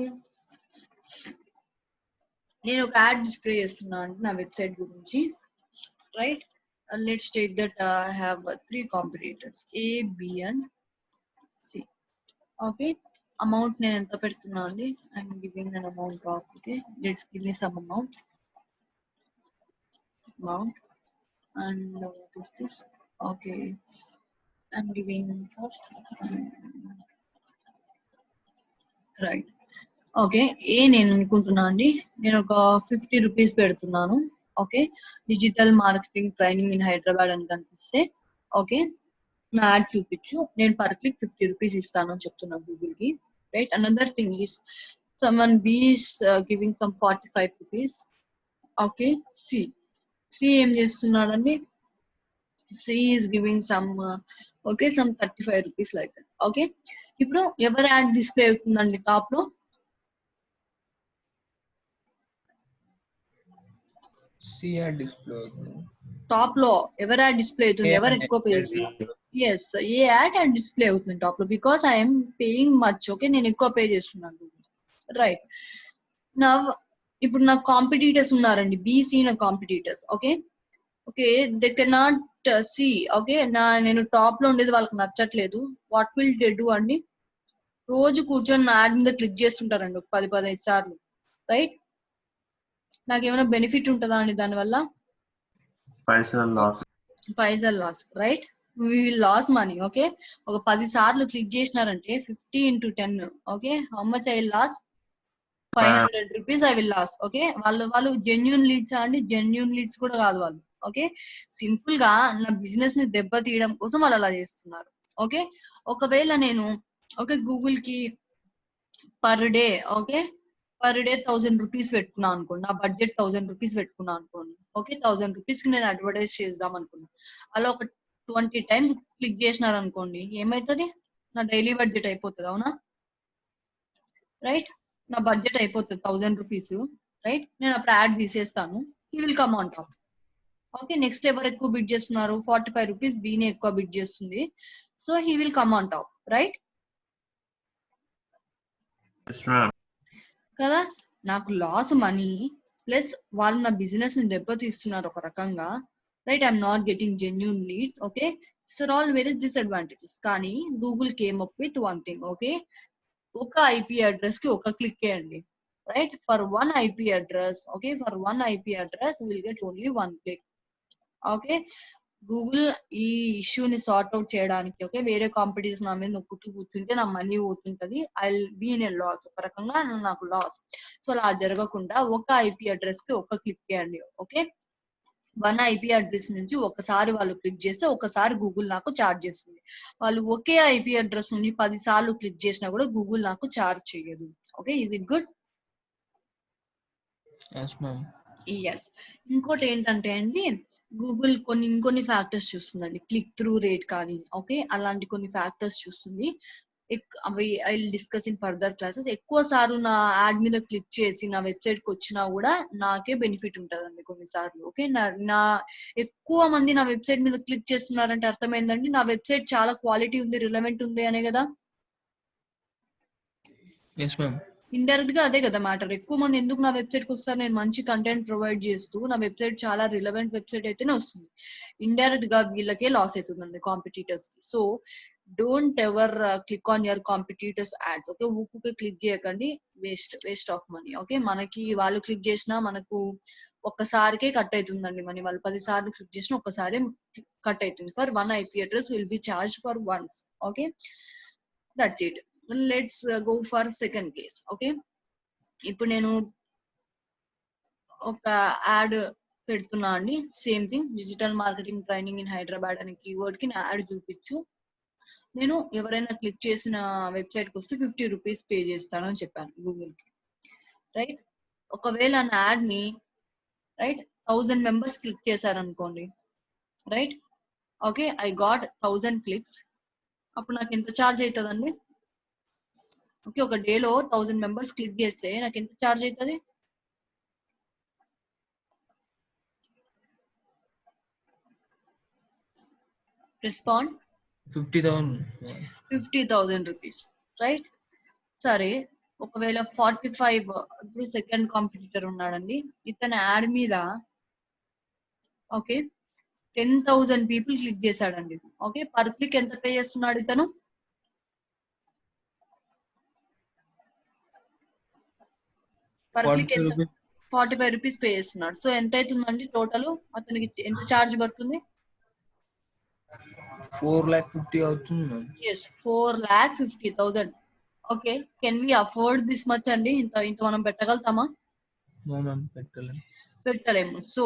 నేను ఒక యాడ్ డిస్ప్లే చేస్తున్నా అంటే నా వెబ్సైట్ గురించి, right? Let's take that I have 3 competitors, A, B and C. Okay, amount నేను ఎంత పెడుతున్నా అండి? I'm giving an amount of, okay, let's give me some amount and what is this? Okay, I'm giving first, right? Okay, నేను అనుకుంటున్నా అండి, నేను ఒక 50 rupees పెడుతున్నాను. Okay, digital marketing training in Hyderabad అని కనిపిస్తే, ఓకే, నా యాడ్ చూపించు, నేను పర్ క్లిక్ 50 రూపీస్ ఇస్తాను అని చెప్తున్నా గూగుల్ కి, right? Another thing is someone B is giving some 45 rupees. Okay, C ఏం చేస్తున్నాడండి? C is giving some okay, some 35 rupees like that. Okay, ఇప్పుడు ఎవరి యాడ్ డిస్ప్లే అవుతుందండి టాప్ లో? టాప్ లో ఎవరి యాడ్ డిస్ప్లే అవుతుంది? ఎవరు ఎక్కువ పే చేస్తున్నారు? Yes, A ad and display అవుతుంది టాప్ లో, because I'm paying much. Okay, నేను ఎక్కువ పే చేస్తున్నాను, రైట్? నా ఇప్పుడు నాకు కాంపిటీటర్స్ ఉన్నారండి, BC నా competitors. Okay, okay, they can not see. Okay, నేను టాప్ లో ఉండేది వాళ్ళకి నచ్చట్లేదు. వాట్ విల్ దే డూ అండి? రోజు కూర్చొని నా యాడ్ మీద క్లిక్ చేస్తుంటారండి ఒక 10-15 సార్లు, రైట్? నాకేమైనా బెనిఫిట్ ఉంటుందా అండి దానివల్ల? పైసలు loss, right? We will loss money. Okay, ఒక 10 సార్లు క్లిక్ చేసినారంటే 50 into 10, okay, how much I will loss? 500 rupees I will loss. Okay, వాళ్ళు జెన్యున్ లీడ్స్ అండి? జెన్యున్ లీడ్స్ కూడా కాదు వాళ్ళు. ఓకే, సింపుల్ గా నా బిజినెస్ ని దెబ్బ తీయడం కోసం వాళ్ళు అలా చేస్తున్నారు. ఓకే, ఒకవేళ నేను, ఓకే, గూగుల్ కి per day, okay, per day 1000 rupees పెట్టుకున్నా అనుకోండి, నా బడ్జెట్ 1000 రూపీస్ పెట్టుకున్నా అనుకోండి. ఓకే, 1000 రూపీస్ కి నేను అడ్వర్టైజ్ చేద్దాం అనుకున్నా, అలా ఒక 20 టైమ్స్ క్లిక్ చేసినారు అనుకోండి, ఏమైతుంది? నా డైలీ బడ్జెట్ అయిపోతుంది, అవునా? రైట్, నా బడ్జెట్ అయిపోతుంది 1000 రూపీస్, రైట్. నేను అప్పుడు యాడ్ తీసేస్తాను. He will come on top. Okay, next ఎవరు ఎక్కువ బిడ్ చేస్తున్నారు? 45 రూపీస్ బీనే ఎక్కువ బిడ్ చేస్తుంది. So he will come on top, right Yes, ma'am. కదా. నాకు లాస్ మనీ ప్లస్ వాళ్ళు నా బిజినెస్ ని దెబ్బతీస్తున్నారు ఒక రకంగా, right. I'm not getting genuine leads. Okay, so all very disadvantages. కానీ Google came up with one thing. Okay, ఒక ఐపీ అడ్రస్ కి ఒక క్లిక్ చేయండి, right. For one IP address, okay, for one IP address will get only one click. Okay, Google ఈ ఇష్యూని sort out చేయడానికి, okay, వేరే competition నా మీద నొక్కుతూ కూర్చుంటే నా మనీ పోతుంటది. ఐ బీ ఇన్ లాస్, ఒక రకంగా నాకు లాస్. సో అలా జరగకుండా ఒక ఐపీ అడ్రస్ కి ఒక క్లిక్ చేయండి. ఓకే, వన్ ఐపీ అడ్రస్ నుంచి ఒకసారి వాళ్ళు క్లిక్ చేస్తే ఒకసారి గూగుల్ నాకు చార్జ్ చేస్తుంది. వాళ్ళు ఒకే ఐపీ అడ్రస్ నుంచి 10 సార్లు క్లిక్ చేసినా కూడా గూగుల్ నాకు చార్జ్ చేయదు. Okay, is it good? Yes, ma'am. Yes. ఇంకోటి ఏంటంటే అండి, గూగుల్ ఇంకొన్ని ఫ్యాక్టర్స్ చూస్తుందండి. క్లిక్ త్రూ రేట్ కానీ, ఓకే, అలాంటి కొన్ని ఫ్యాక్టర్స్ చూస్తుంది. అవి I will discuss in further classes. ఎక్కువ సార్లు నా యాడ్ మీద క్లిక్ చేసి నా వెబ్సైట్ కి వచ్చినా కూడా నాకే బెనిఫిట్ ఉంటదండి కొన్నిసార్లు. ఓకే, నా ఎక్కువ మంది నా వెబ్సైట్ మీద క్లిక్ చేస్తున్నారంటే అర్థమైందండి నా వెబ్సైట్ చాలా క్వాలిటీ ఉంది, రిలవెంట్ ఉంది అనే కదా. Yes, ma'am. ఇండైరెక్ట్ గా అదే కదా మ్యాటర్. ఎక్కువ మంది ఎందుకు నా వెబ్సైట్ కి వస్తారు? నేను మంచి కంటెంట్ ప్రొవైడ్ చేస్తూ నా వెబ్సైట్ చాలా రిలవెంట్ వెబ్సైట్ అయితేనే వస్తుంది. ఇండైరెక్ట్ గా వీళ్ళకే లాస్ అవుతుందండి, కాంపిటీటర్స్ కి. So don't ever click on your competitors ads. Okay, ఊకే క్లిక్ చేయకండి, వేస్ట్ ఆఫ్ మనీ. ఓకే, మనకి వాళ్ళు క్లిక్ చేసినా మనకు ఒక్కసారికే కట్ అవుతుందండి మనీ. వాళ్ళు 10 సార్లు క్లిక్ చేసినా ఒక్కసారి కట్ అవుతుంది. For one IP address will be charge for once. Okay, that's it. Let's go for second case. Okay, ఇప్పుడు నేను ఒక యాడ్ పెడుతున్నా అండి. Same thing, digital marketing training in Hyderabad అనే కీవర్డ్ కి నా యాడ్ చూపించు. నేను ఎవరైనా క్లిక్ చేసిన వెబ్సైట్ కి వస్తే 50 రూపీస్ పే చేస్తాను అని చెప్పాను గూగుల్ కి, రైట్. ఒకవేళ నా యాడ్ ని, రైట్, 1000 మెంబర్స్ క్లిక్ చేశారనుకోండి, right. Okay, I got 1000 clicks. అప్పుడు నాకు ఎంత ఛార్జ్ అవుతుందండి? ఓకే, ఒక డేలో 1000 మెంబర్స్ క్లిక్ చేస్తే నాకు ఎంత ఛార్జ్ అవుతుంది? రెస్పాండ్. 50,000. 50,000 rupees, right. సరే, ఒకవేళ 45, ఇప్పుడు సెకండ్ కాంపిటీటర్ ఉన్నాడండి. ఇతని యాడ్ మీద, ఓకే, 10,000 పీపుల్ క్లిక్ చేశాడండి. ఓకే, పర్ క్లిక్ ఎంత పే చేస్తున్నాడు ఇతను? పర్ క్లిక్ 45 ఎంత? rupees. 45 రూపీస్ పే చేస్తున్నాడు. సో ఎంత అవుతుందండి టోటల్? అతనికి ఎంత ఛార్జ్ పడుతుంది? 4,50,000 అవుతుంది ma'am. Yes, 4,50,000. Okay, can we afford this much అండి? ఇంత మనం పెట్టగలుగుతామా? No ma'am, పెట్టలేం. పెట్టలేము. So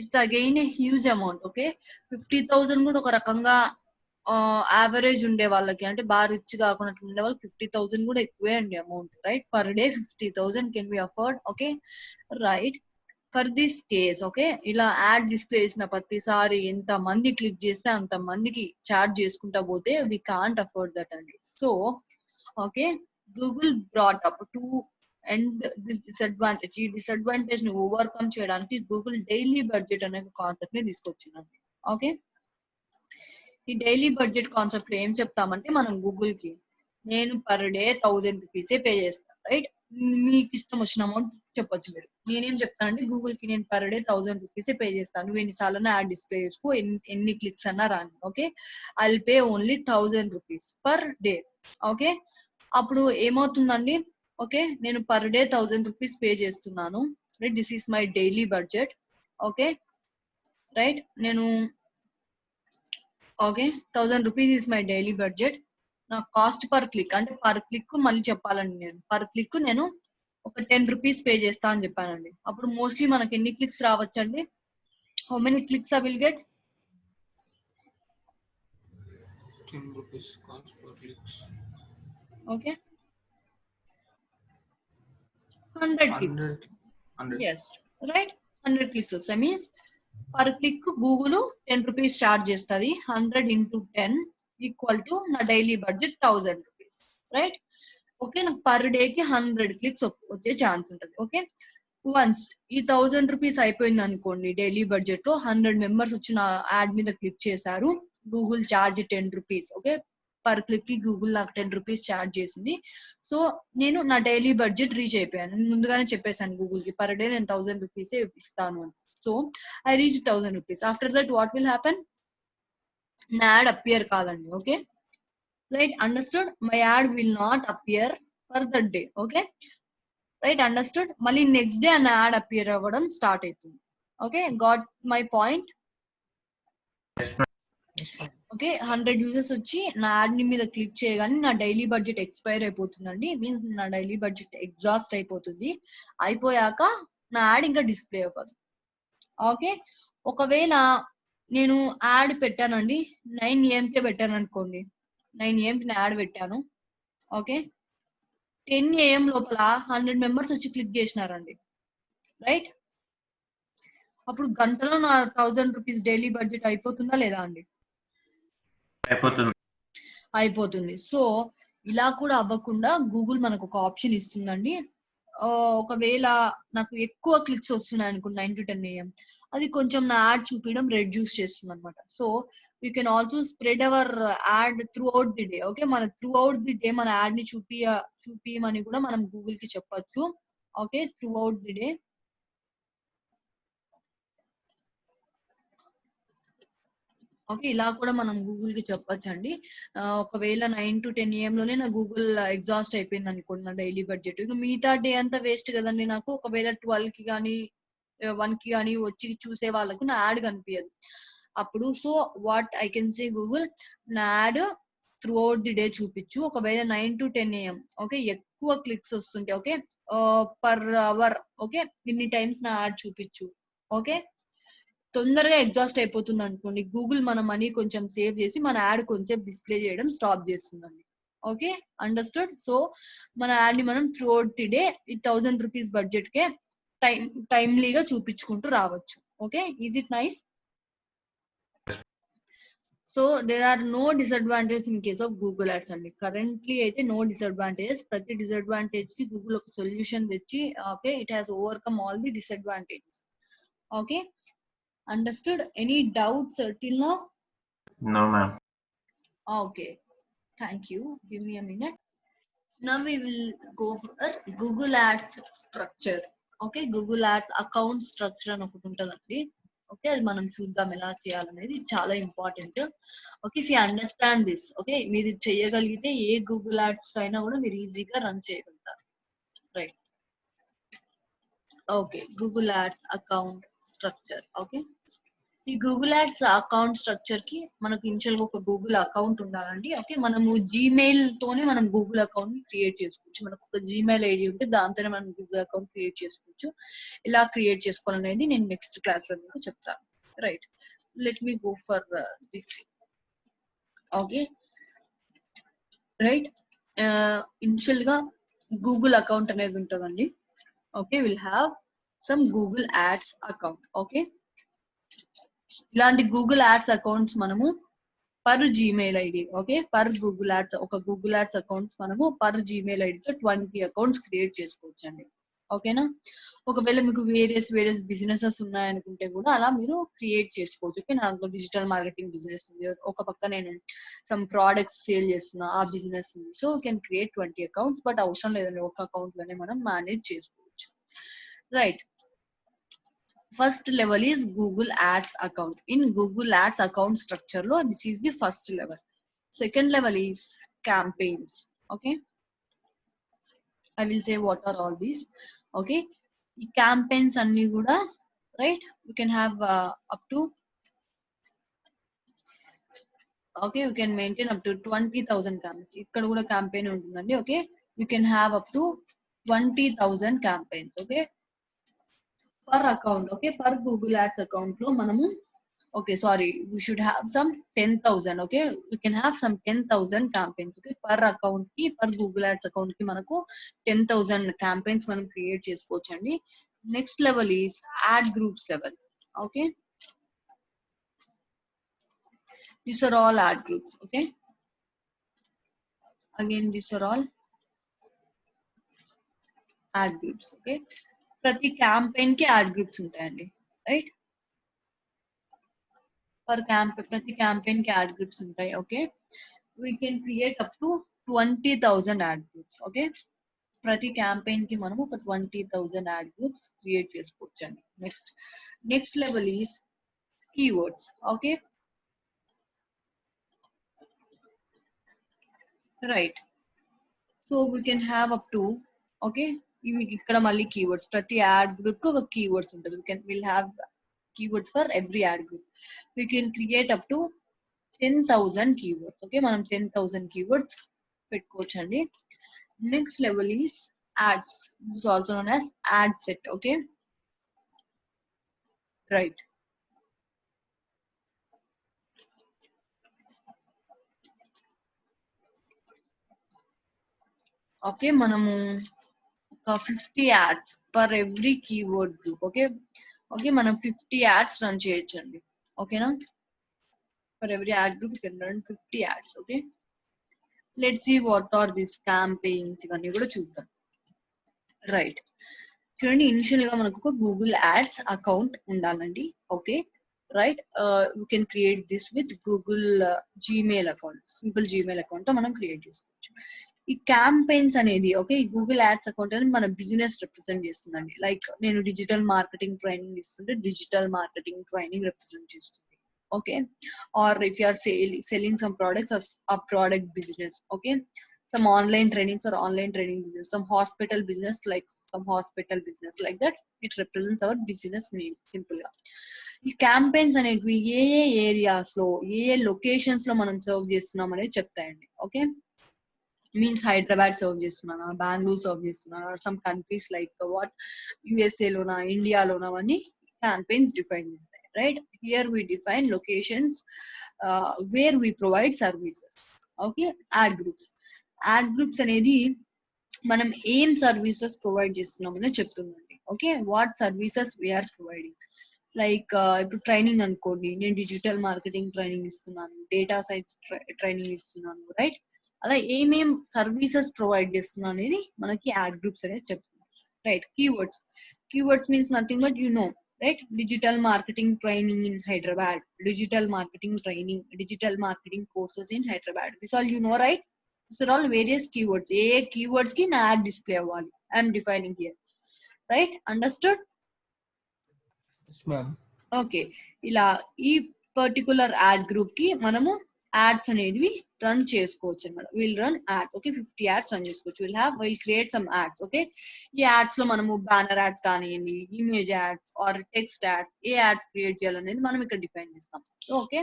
it's again a huge amount. Okay, 50,000 కూడా ఒక రకంగా యావరేజ్ ఉండే వాళ్ళకి, అంటే బాగా రిచ్ కాకుండా ఉండే వాళ్ళకి 50,000 కూడా ఎక్కువే అండి amount, right. Per day 50,000 can be afford. Okay, right. For this case, okay, ఇలా యాడ్ డిస్ప్లే చేసిన ప్రతిసారి ఎంత మంది క్లిక్ చేస్తే అంత మందికి చార్జ్ చేసుకుంటా పోతే వి కాంట్ అఫోర్డ్ దట్ అండి. So okay, Google brought up to and this disadvantage. ఈ డిసడ్వాంటేజ్ ని ఓవర్కమ్ చేయడానికి గూగుల్ డైలీ బడ్జెట్ అనే కాన్సెప్ట్ ని తీసుకొచ్చిందండి. ఓకే, ఈ డైలీ బడ్జెట్ కాన్సెప్ట్ ఏం చెప్తామంటే, మనం గూగుల్ కి నేను పర్ డే 1000 రూపీసే పే చేస్తాను, రైట్. మీకు ఇష్టం వచ్చిన అమౌంట్ చెప్పొచ్చు మీరు. నేనేం చెప్తానంటే గూగుల్ కి నేను పర్ డే 1000 రూపీసే పే చేస్తాను. నువ్వు ఎన్నిసార్లు యాడ్ డిస్ప్లే చేసుకో, ఎన్ని క్లిక్స్ అన్నా రాని. Okay, I will pay only 1000 rupees per day. Okay, అప్పుడు ఏమవుతుందండి? ఓకే, నేను పర్ డే 1000 రూపీస్ పే చేస్తున్నాను, right. This is my daily budget. Okay, right. నేను okay, 1000 rupees is my daily budget. నా కాస్ట్ పర్ క్లిక్, అంటే per click మళ్ళీ చెప్పాలండి, నేను పర్ క్లిక్ నేను ఒక 10 రూపీస్ పే చేస్తా అని చెప్పానండి. అప్పుడు మోస్ట్లీ మనకి ఎన్ని క్లిక్స్ రావచ్చండి? How many clicks I will get? 10 rupees cost per clicks. Okay, 100 clicks. 100. Yes, right. 100 clicks వస్తాయి. Means per click Google 10 rupees charge చేస్తుంది. 100 into 10 ఈక్వల్ టు నా daily budget 1000 rupees, right. Okay, నాకు per day కి 100 clicks వచ్చే chance ఉంటుంది. Okay, once ఈ 1000 rupees అయిపోయింది అనుకోండి, డైలీ బడ్జెట్ లో 100 మెంబర్స్ వచ్చిన యాడ్ మీద క్లిక్ చేశారు, Google charge 10 rupees. Okay, per click కి గూగుల్ నాకు 10 రూపీస్ ఛార్జ్ చేసింది. సో నేను నా డైలీ బడ్జెట్ రీచ్ అయిపోయాను. నేను ముందుగానే చెప్పేశాను గూగుల్ కి పర్ డే నేను 1000 రూపీస్ ఇస్తాను అని. So I reach 1000 rupees. After that what will happen? నా యాడ్ అపియర్ కాదండి. Okay, right, understood. My add will not appear for that day. Okay, right, understood. మళ్ళీ నెక్స్ట్ డే నా add appear అవ్వడం start అవుతుంది. Okay, got my point. Yes, ma'am. Yes, ma'am. Okay, 100 users వచ్చి నా add మీద click చేయగానే నా daily budget expire అయిపోతుందండి. మీన్స్ నా డైలీ బడ్జెట్ ఎగ్జాస్ట్ అయిపోతుంది. అయిపోయాక నా యాడ్ ఇంకా డిస్ప్లే అవ్వదు. ఓకే, ఒకవేళ నేను యాడ్ పెట్టానండి, 9 AM పెట్టాను అనుకోండి, 9 AM నా యాడ్ పెట్టాను. ఓకే, 10 AM లోపల 100 మెంబర్స్ వచ్చి క్లిక్ చేసినారండి, రైట్? అప్పుడు గంటలో నా 1000 రూపీస్ డైలీ బడ్జెట్ అయిపోతుందా లేదా అండి? అయిపోతుంది. అయిపోతుంది. సో ఇలా కూడా అవ్వకుండా గూగుల్ మనకు ఒక ఆప్షన్ ఇస్తుందండి. ఒకవేళ నాకు ఎక్కువ క్లిక్స్ వస్తున్నాయి అనుకో 9 to 10 AM, అది కొంచెం నా యాడ్ చూపించడం రెడ్యూస్ చేస్తుంది అనమాట. So you can also spread our ad throughout the day. Okay, మన త్రూ అవుట్ ది డే మన యాడ్ ని చూపియమని కూడా మనం గూగుల్ కి చెప్పొచ్చు. Okay, throughout the day. Okay, ఇలా కూడా మనం గూగుల్ కి చెప్పొచ్చు అండి. ఒకవేళ 9 to 10 AM లోనే నా గూగుల్ ఎగ్జాస్ట్ అయిపోయింది అనుకోండి నా డైలీ బడ్జెట్, ఇక మిగతా డే అంతా వేస్ట్ కదండి నాకు. ఒకవేళ 12 కి కానీ 1 కి కానీ వచ్చి చూసే వాళ్ళకు నా యాడ్ కనిపించదు అప్పుడు. So what I can say, Google నా ad throughout the day చూపించు. ఒకవేళ 9 to 10 AM ఓకే ఎక్కువ క్లిక్స్ వస్తుంటే, ఓకే, పర్ అవర్ ఓకే ఇన్ని టైమ్స్ నా యాడ్ చూపించు. ఓకే, తొందరగా ఎగ్జాస్ట్ అయిపోతుంది అనుకోండి, గూగుల్ మన మనీ కొంచెం సేవ్ చేసి మన యాడ్ కొంచెం డిస్ప్లే చేయడం స్టాప్ చేస్తుందండి. Okay, understood. సో మన యాడ్ ని మనం త్రూ అవుట్ ది డే ఈ 1000 రూపీస్ బడ్జెట్ కే టైమ్లీగా చూపించుకుంటూ రావచ్చు. Okay, is it nice? So there are no disadvantage in case of Google ads అండి. కరెంట్లీ అయితే నో డిసడ్వాంటేజ్. ప్రతి డిసడ్వాంటేజ్ కి గూగుల్ ఒక సొల్యూషన్ తెచ్చి okay it has overcome all the disadvantages. Okay, understood? Any doubts till now? No, ma'am. Okay, thank you. Give me a minute. Now we will go for Google Ads structure. Okay, Google Ads account structure అని ఒకటి ఉంటుందండి. Okay, అది మనం చూద్దాం ఎలా చేయాలనేది, చాలా important. Okay, if you understand this, okay మీరు చేయగలిగితే ఏ గూగుల్ యాడ్స్ అయినా కూడా మీరు ఈజీగా రన్ చేయగలుగుతారు, right? Okay, Google ads account structure. Okay, ఈ గూగుల్ యాడ్స్ అకౌంట్ స్ట్రక్చర్ కి మనకు ఇనిషియల్ గా ఒక గూగుల్ అకౌంట్ ఉండాలండి. ఓకే, మనము జీమెయిల్ తోనే మనం గూగుల్ అకౌంట్ ని క్రియేట్ చేసుకోవచ్చు. మనకు ఒక జీమెయిల్ ఐడి ఉంటే దాంతోనే మనం గూగుల్ అకౌంట్ క్రియేట్ చేసుకోవచ్చు. ఇలా క్రియేట్ చేసుకోవాలనేది నేను నెక్స్ట్ క్లాస్ లో మీకు చెప్తాను, right? Let me go for this. Okay, right, initial గా గూగుల్ అకౌంట్ అనేది ఉంటుందండి. Okay, will have some Google ads account. Okay, ఇలాంటి గూగుల్ యాడ్స్ అకౌంట్స్ మనము per Gmail ID, okay per Google ads, ఒక Google ads accounts మనము per Gmail ఐడితో 20 accounts create చేసుకోవచ్చు అండి. ఓకేనా? ఒకవేళ మీకు వేరియస్ బిజినెసెస్ ఉన్నాయనుకుంటే కూడా అలా మీరు క్రియేట్ చేసుకోవచ్చు. ఓకే, నాకు డిజిటల్ మార్కెటింగ్ బిజినెస్ ఉంది, ఒక పక్క నేను సమ్ ప్రోడక్ట్స్ సేల్ చేస్తున్నా, ఆ బిజినెస్ ఉంది. So you can create 20 accounts, but అవసరం లేదండి, ఒక అకౌంట్ లోనే మనం మేనేజ్ చేసుకోవచ్చు, right? First level is Google Ads account. In Google Ads account structure lo this is the first level. Second level is campaigns. Okay, I will say what are all these. Okay, the campaigns anni kuda, right, you can have up to, okay, you can maintain up to 20,000 campaigns. Ikkada kuda campaign untundandi. Okay, you can have up to 20,000 campaigns. Okay, per account. Okay, per Google Ads account lo manamu, okay, sorry, we should have some 10,000. Okay, we can have some 10,000 campaigns. Okay, per account ki, per Google Ads account ki manaku 10,000 campaigns మనం create చేసుకోవచ్చు అండి. Next level is add groups level. Okay, these are all ad groups. Okay, again these are all ad groups. Okay, ప్రతి campaign కి add groups ఉంటాయండి, right? ప్రతి campaign కి add groups ఉంటాయి. Okay, we can create up to 20,000 add groups. Okay, ప్రతి campaign కి మనం ఒక 20,000 యాడ్ గ్రూప్స్ క్రియేట్ చేసుకోవచ్చు అండి. Next level is keywords. Okay, right. So we can have up to, okay, ఇవి ఇక్కడ మళ్ళీ కీవర్డ్స్, ప్రతి యాడ్ గ్రూప్ కి ఒక కీవర్డ్స్ ఉంటుంది. Will have keywords for every add group. We can create up to 10,000 keywords. Okay, మనం 10,000 keywords పెట్టుకోవచ్చు అండి. Next level is ads. This is also known as ad set. Okay, right. Okay, మనము ఒక 50 ads per every keyword group. Okay, మనం 50 ads run చేయొచ్చండి. ఓకేనా, for every ad group you can run 50 ads. Okay, let's see what are these campaigns. ఇవన్నీ కూడా చూద్దాం. Right, చూడండి, initial గా మనకు ఒక గూగుల్ యాడ్స్ అకౌంట్ ఉండాలండి. Okay, right. You can create this with Google Gmail account. Simple Gmail account తో మనం క్రియేట్ చేసుకోవచ్చు. ఈ క్యాంపెయిన్స్ అనేది, ఓకే, ఈ గూగుల్ యాడ్స్ అకౌంట్ అనేది మన బిజినెస్ రిప్రజెంట్ చేస్తుందండి. లైక్ నేను డిజిటల్ మార్కెటింగ్ ట్రైనింగ్ ఇస్తుంటే డిజిటల్ మార్కెటింగ్ ట్రైనింగ్ రిప్రజెంట్ చేస్తుంది. Okay, or if you are selling some products or a product business. Okay, some online trainings or online training business, some hospital business, like some hospital business, like that, it represents our business name. Simple గా ఈ campaigns అనేవి ఏ areas లో, ఏ locations లో మనం serve చేస్తున్నాం అనేది చెప్తాయండి. Okay, means Hyderabad serve చేస్తున్నానా, Bengaluru serve చేస్తున్నానా, some countries like what USA లోనా, ఇండియాలోనా అని campaigns define this, right? Here we define locations where we provide services. Okay, ad groups అనేది మనం ఏం సర్వీసెస్ ప్రొవైడ్ చేస్తున్నామని చెప్తుందండి. Okay, what services we are providing. Like ఇప్పుడు ట్రైనింగ్ అనుకోండి, నేను డిజిటల్ మార్కెటింగ్ ట్రైనింగ్ ఇస్తున్నాను, డేటా సైన్స్ ట్రైనింగ్ ఇస్తున్నాను, రైట్? అలా ఏమేం సర్వీసెస్ ప్రొవైడ్ చేస్తున్నాను అనేది మనకి యాడ్ గ్రూప్స్ అనేది చెప్తుంది. Right, keywords means nothing but right? Digital marketing training in Hyderabad, digital marketing training, digital marketing courses in Hyderabad. This all you know, right? These are all various keywords. A keywords ki na ad display avvali. I am defining here, right? Understood? Yes, ma'am. Okay, ఇలా ఈ particular add group కి మనము ads అనేవి run చేసుకోవచ్చు అన్నమాట. Will run ads. Okay, 50 ads run చేసుకోవచ్చు. Will create some ads. Okay, ఈ ads లో మనము బ్యానర్ యాడ్స్ కానివ్వండి, image ads or text ads, ఏ యాడ్స్ క్రియేట్ చేయాలనేది మనం ఇక్కడ డిఫైన్ చేస్తాం. సో ఓకే,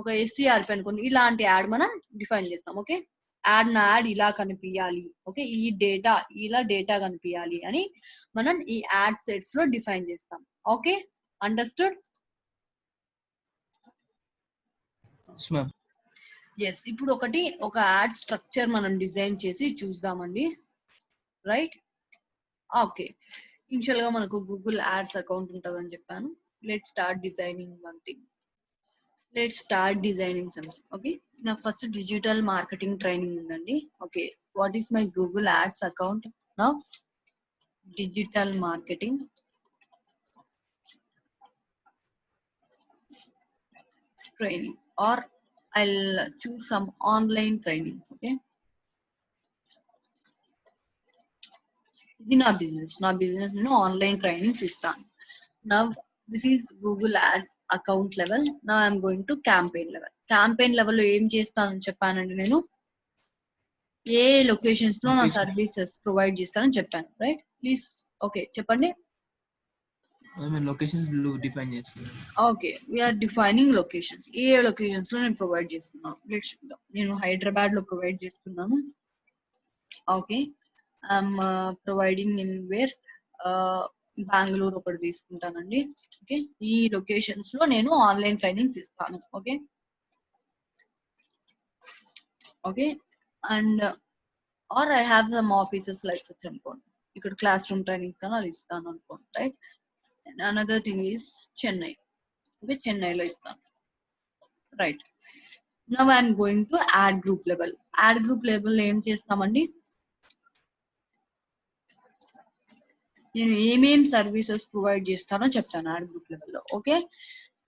ఒక ఎస్సీఆర్పి అనుకోండి, ఇలాంటి యాడ్ మనం డిఫైన్ చేస్తాం. ఓకే, యాడ్ ఇలా కనిపించాలి, ఓకే, ఈ డేటా ఇలా డేటా కనిపించాలి అని మనం ఈ యాడ్ సెట్స్ లో డిఫైన్ చేస్తాం. Okay, understood? Yes, ma'am. Yes, ఇప్పుడు ఒక యాడ్ స్ట్రక్చర్ మనం డిజైన్ చేసి చూద్దామండి. రైట్, ఓకే, ఇనిషియల్ గా మనకు గూగుల్ యాడ్స్ అకౌంట్ ఉంటుందని చెప్పాను. Let start designing one thing. Something. Okay, నాకు ఫస్ట్ డిజిటల్ మార్కెటింగ్ ట్రైనింగ్ ఉందండి. Okay, what is my Google ads account now? Digital marketing training, or I'll choose some online trainings. Okay, ఇది నా business నేను online trainings ఇస్తాను. నా this is Google ads account level. నా I'm going to campaign level లో ఏం చేస్తానని చెప్పానండి నేను? ఏ లొకేషన్స్ లో నా సర్వీసెస్ ప్రొవైడ్ చేస్తానని చెప్పాను, రైట్? ప్లీజ్ ఓకే చెప్పండి. లొకేషన్స్ డిఫైన్ చేస్తున్నాను. Okay, we are defining locations. ఏ లొకేషన్స్ లో నేను ప్రొవైడ్ చేస్తున్నాను? లెట్స్ చూద్దాం. నేను హైదరాబాద్ లో ప్రొవైడ్ చేస్తున్నాను. Okay, I'm providing in where Bengaluru ఒకటి తీసుకుంటానండి. ఓకే, ఈ లొకేషన్స్ లో నేను ఆన్లైన్ ట్రైనింగ్స్ ఇస్తాను. Okay, okay, and or I have some offices like such అనుకోండి, ఇక్కడ క్లాస్ రూమ్ ట్రైనింగ్స్ కానీ అది ఇస్తాను అనుకోండి, right? Another thing is Chennai. Okay, చెన్నైలో ఇస్తాను, right? Now I'm going to add group level. ఏం చేస్తామండి? నేను ఏమేం సర్వీసెస్ ప్రొవైడ్ చేస్తానో చెప్తాను యాడ్ గ్రూప్ లెవెల్లో. ఓకే,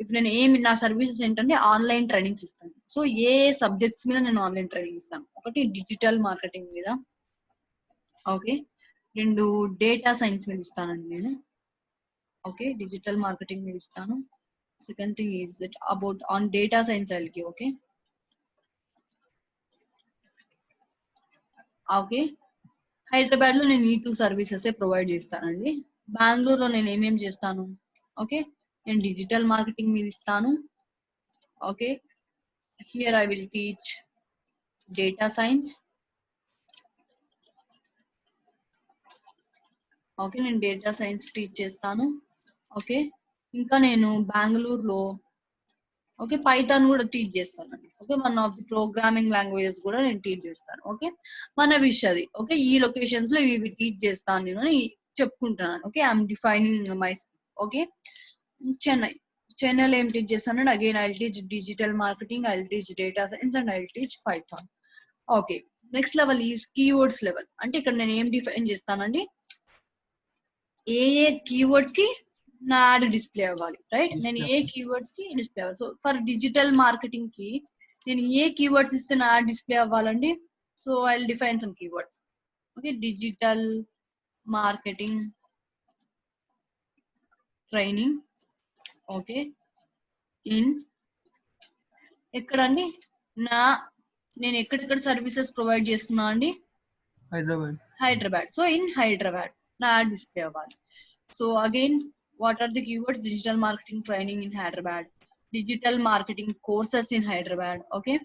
ఇప్పుడు నేను నా సర్వీసెస్ ఏంటంటే ఆన్లైన్ ట్రైనింగ్స్ ఇస్తాను. సో ఏ సబ్జెక్ట్స్ మీద నేను ఆన్లైన్ ట్రైనింగ్ ఇస్తాను? ఒకటి డిజిటల్ మార్కెటింగ్ మీద, ఓకే, రెండు డేటా సైన్స్ మీద ఇస్తానండి నేను. ఓకే, డిజిటల్ మార్కెటింగ్ మీద ఇస్తాను. Second thing is that about on data science ఐల్కి. ఓకే ఓకే, హైదరాబాద్ లో నేను ఈ2 సర్వీసెస్ ప్రొవైడ్ చేస్తానండి. బెంగళూరులో నేను ఏమేం చేస్తాను? ఓకే, నేను డిజిటల్ మార్కెటింగ్ మీద ఇస్తాను. Okay, here I will teach data science. Okay, నేను డేటా సైన్స్ టీచ్ చేస్తాను. ఓకే, ఇంకా నేను బెంగళూరులో ఓకే పైథాన్ కూడా టీచ్ చేస్తానండి. Okay, one of the programming languages కూడా నేను టీచ్ చేస్తాను. ఓకే, మన విషయది. ఓకే, ఈ లొకేషన్స్ లో ఇవి టీచ్ చేస్తాను నేను అని చెప్పుకుంటున్నాను. Okay, I'm defining my. Okay, Chennai చెన్నైలో ఏం టీచ్ చేస్తానంటే again I teach digital marketing, I teach data science and I teach Python. Okay, next level is keywords level. అంటే ఇక్కడ నేను ఏం డిఫైన్ చేస్తానండి, ఏ ఏ కీవర్డ్స్ కి నా యాడ్ డిస్ప్లే అవ్వాలి. రైట్, నేను ఏ కీవర్డ్స్ కి డిస్ప్లే అవ్వాలి. సో ఫర్ డిజిటల్ మార్కెటింగ్ కి నేను ఏ కీవర్డ్స్ ఇస్తే నా యాడ్ డిస్ప్లే అవ్వాలండి? So I will define some keywords. Okay, digital marketing training. Okay, in ఎక్కడండి నేను ఎక్కడెక్కడ సర్వీసెస్ ప్రొవైడ్ చేస్తున్నా అండి? హైదరాబాద్. సో ఇన్ హైదరాబాద్ నా యాడ్ డిస్ప్లే అవ్వాలి. So again what are the keywords? Digital marketing training in Hyderabad, digital marketing courses in Hyderabad. Okay,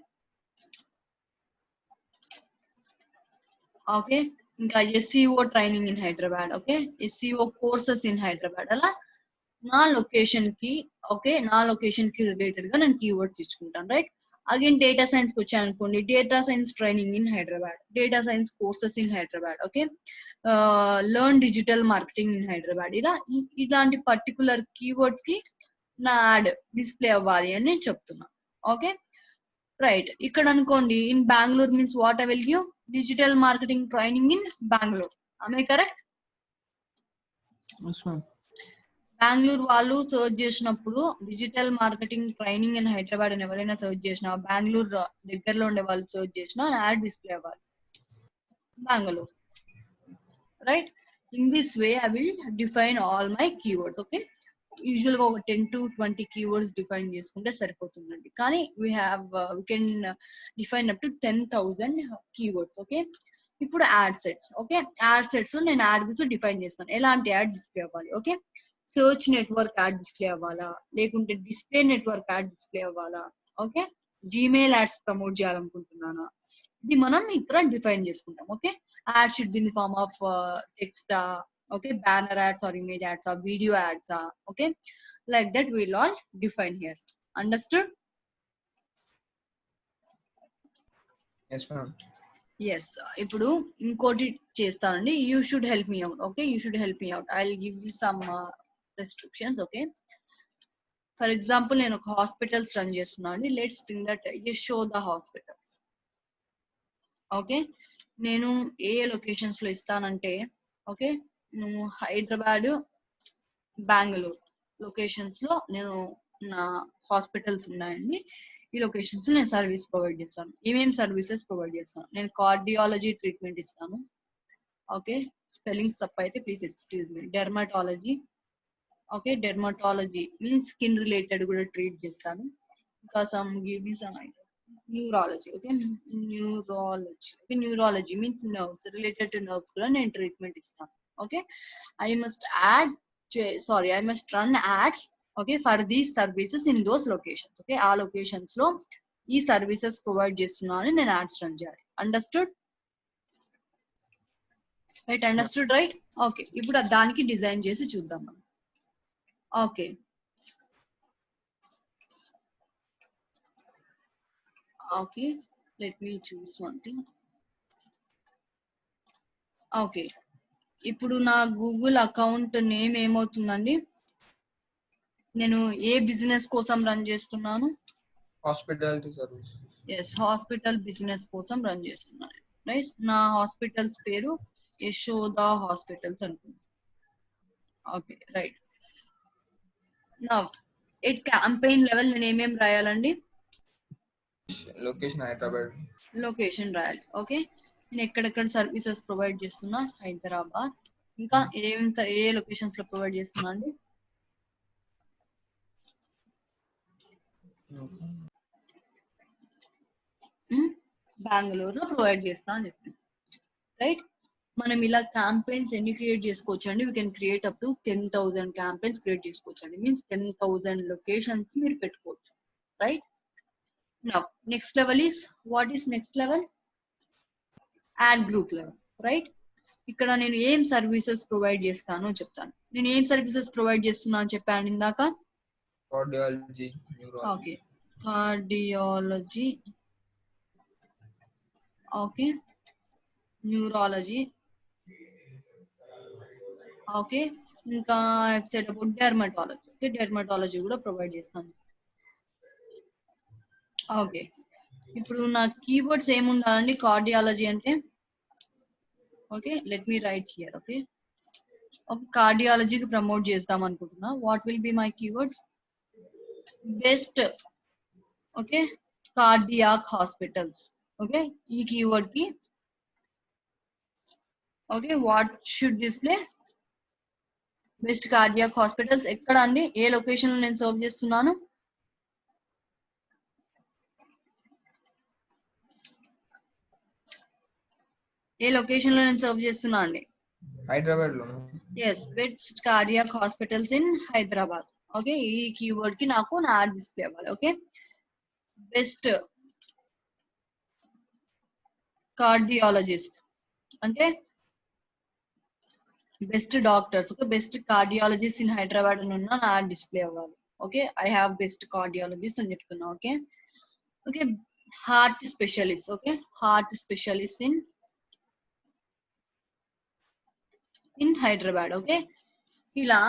okay, ఇంకా SEO training in Hyderabad. Okay, SEO courses in Hyderabad. అలా నా location కి, okay, నా location కి related గా నేను keywords ఇచ్చుకుంటాను. Right, again data science కి వచ్చాను అనుకోండి, data science training in Hyderabad, data science courses in Hyderabad. Okay, learn digital marketing in Hyderabad. ఇలా ఇలాంటి పర్టికులర్ కీవర్డ్స్ కి నా యాడ్ డిస్ప్లే అవ్వాలి అని నేను చెప్తున్నా. ఓకే, రైట్, ఇక్కడ అనుకోండి in Bengaluru means what I will give? Digital marketing training in Bengaluru. ఆమె కరెక్ట్? బెంగళూరు వాళ్ళు సర్చ్ చేసినప్పుడు digital marketing training in Hyderabad అని ఎవరైనా సర్చ్ చేసినా, బెంగళూరు దగ్గరలో ఉండే వాళ్ళు సర్చ్ చేసినా యాడ్ డిస్ప్లే అవ్వాలి Bengaluru. Right, in this way I will define all my keywords. Okay, usual గా ఒక 10 to 20 కీవర్డ్స్ డిఫైన్ చేసుకుంటే సరిపోతుందండి. కానీ we can define up to 10,000 keywords. Okay, ఇప్పుడు ad sets. Okay, ad sets నేను యాడ్ గురించి డిఫైన్ చేస్తాను. ఎలాంటి యాడ్ డిస్ప్లే అవ్వాలి? Okay, search network ad display అవ్వాలా, లేకుంటే డిస్ప్లే నెట్వర్క్ యాడ్ డిస్ప్లే అవ్వాలా, ఓకే, జీమెయిల్ యాడ్స్ ప్రమోట్ చేయాలనుకుంటున్నానా, ఇది మనం ఇక్కడ డిఫైన్ చేసుకుంటాం. Okay, ad should be in form of text, okay, banner ads or image ads or video ads, okay, like that we'll all define here. Understood? Yes ma'am. Yes, ఇప్పుడు ఇంకోటి చేస్తానండి. You should help me out. Okay, you should help me out. I'll give you some restrictions. Okay, for example నేను ఒక hospitals run చేస్తున్నాను. Let's think that Yashoda hospitals. Okay, నేను ఏ locations లో ఇస్తానంటే, okay, నేను హైదరాబాద్, బెంగళూరు లొకేషన్స్ లో నేను నా హాస్పిటల్స్ ఉన్నాయండి. ఈ లొకేషన్స్ లో నేను సర్వీస్ ప్రొవైడ్ చేస్తాను. ఏమేమి సర్వీసెస్ ప్రొవైడ్ చేస్తాను? నేను కార్డియాలజీ ట్రీట్మెంట్ ఇస్తాను. ఓకే, స్పెల్లింగ్స్ తప్ప అయితే please excuse me. Dermatology, okay, dermatology means skin related కూడా ట్రీట్ చేస్తాను. ఇంకా some give me some idea. Neurology, okay, neurology means nerves, related to nerves కూడా నేను ట్రీట్మెంట్ ఇస్తాను. Okay, I must run ads, okay, for these services in those locations. Okay, ఆ locations లో ఈ services provide చేస్తున్నాను నేను యాడ్స్ రన్ చేయాలి. Understood? Right, understood, right. Okay, ఇప్పుడు దానికి డిజైన్ చేసి చూద్దాం మనం. Okay, okay, let me choose one thing. Okay, ఇప్పుడు నా గూగుల్ అకౌంట్ నేమ్ ఏమవుతుందండి? నేను ఏ బిజినెస్ కోసం రన్ చేస్తున్నాను? Hospitality service. Yes, hospital business కోసం రన్ చేస్తున్నాను. రైట్, నా హాస్పిటల్స్ పేరు యశోద హాస్పిటల్స్ అనుకుంటున్నాను. Okay right. Now at campaign level నేను ఏమేమి రాయాలండి? లొకేషన్ హైదరాబాద్. లొకేషన్ రాయాలి. ఓకే, నేను ఎక్కడెక్కడ సర్వీసెస్ ప్రొవైడ్ చేస్తున్నా? హైదరాబాద్. ఇంకా ఏ లొకేషన్స్ లో ప్రొవైడ్ చేస్తున్నా అండి? బెంగళూరులో ప్రొవైడ్ చేస్తా అని చెప్పింది. రైట్. మనం ఇలా క్యాంపెయిన్స్ ఎన్ని క్రియేట్ చేసుకోవచ్చు అండి? We can create up to 10,000 campaigns create చేసుకోవచ్చు అండి. మీన్స్ 10,000 లొకేషన్స్ మీరు పెట్టుకోవచ్చు. Right. Now next level is, what is next level? Add group level. Right. ఇక్కడ నేను ఏం సర్వీసెస్ ప్రొవైడ్ చేస్తానో చెప్తాను. నేను ఏం సర్వీసెస్ ప్రొవైడ్ చేస్తున్నా అని చెప్పాను ఇందాక. Cardiology, okay, cardiology, okay, neurology, okay, ఇంకా website about dermatology. Okay, dermatology కూడా ప్రొవైడ్ చేస్తాను. ఓకే, ఇప్పుడు నా కీవర్డ్స్ ఏముండాలండి కార్డియాలజీ అంటే? Okay, let me write here. Okay, okay, కార్డియాలజీకి ప్రమోట్ చేద్దాం అనుకుంటున్నా. What will be my keywords? Best, okay, cardiac hospitals. Okay, ఈ కీవర్డ్ కి okay what should display? Best cardiac hospitals. ఎక్కడ అండి? ఏ లొకేషన్ లో నేను సర్వ్ చేస్తున్నాను? ఏ లొకేషన్ లో నేను సర్వ్ చేస్తున్నా అండి? హైదరాబాద్ లో. Yes, best cardiac hospitals in Hyderabad. Okay, ఈ కీవర్డ్ కి నాకు నా యాడ్ డిస్ప్లే అవ్వాలి. ఓకే, బెస్ట్ కార్డియాలజిస్ట్ అంటే best doctors. Okay, best cardiologist in Hyderabad అని ఉన్నా నా యాడ్ డిస్ప్లే అవ్వాలి. Okay, I have best cardiologist అని చెప్తున్నా. Okay, okay, heart specialist. Okay, heart specialist in Hyderabad. Okay, ఇలా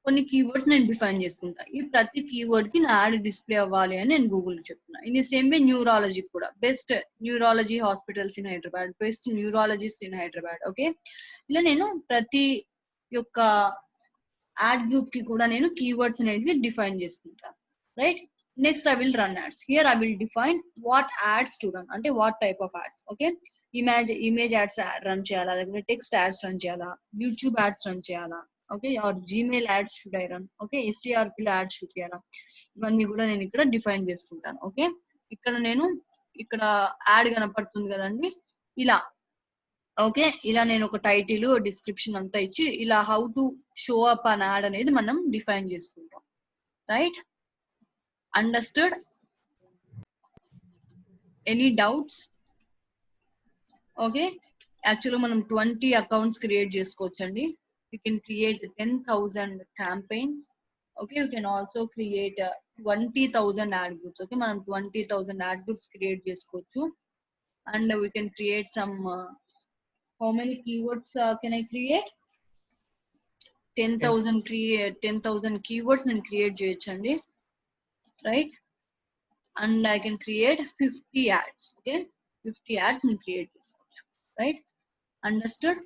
కొన్ని కీవర్డ్స్ నేను డిఫైన్ చేసుకుంటా. ఈ ప్రతి కీవర్డ్ కి నా యాడ్ డిస్ప్లే అవ్వాలి అని నేను గూగుల్ చెప్తున్నా. In the same way neurology కూడా, best neurology hospitals in Hyderabad, best neurologist in Hyderabad. Okay, ఇలా నేను ప్రతి యొక్క యాడ్ గ్రూప్ కి కూడా నేను కీవర్డ్స్ అనేవి డిఫైన్ చేసుకుంటాను. Right. Next I will run ads. Here I will define what ads to run, అంటే what type of ads. Okay, image ads run చేయాలా, లేకపోతే టెక్స్ట్ యాడ్స్ రన్ చేయాలా, యూట్యూబ్ యాడ్స్ రన్ చేయాలా, okay, or Gmail ads should I run, okay, SCRP ads should చేయాలా, ఇవన్నీ కూడా నేను ఇక్కడ డిఫైన్ చేసుకుంటాను. ఓకే, ఇక్కడ నేను ఇక్కడ యాడ్ కనపడుతుంది కదండి, ఇలా. ఓకే, ఇలా నేను ఒక టైటిల్, డిస్క్రిప్షన్ అంతా ఇచ్చి ఇలా how to show up an add అనేది మనం డిఫైన్ చేసుకుంటాం. Right. Understood? Any doubts? Okay, యాక్చువల్గా మనం 20 అకౌంట్స్ క్రియేట్ చేసుకోవచ్చు అండి. You can create 10,000 campaigns. Okay, you can also create 20,000 add groups. Okay, మనం 20,000 యాడ్ గ్రూప్స్ క్రియేట్ చేసుకోవచ్చు. And we can create some, how many keywords can I create? 10,000 keywords నేను create చేయొచ్చండి. Right. And I can create 50 ads. Okay, 50 ads నేను create చేసుకోవచ్చు. Right. Understood?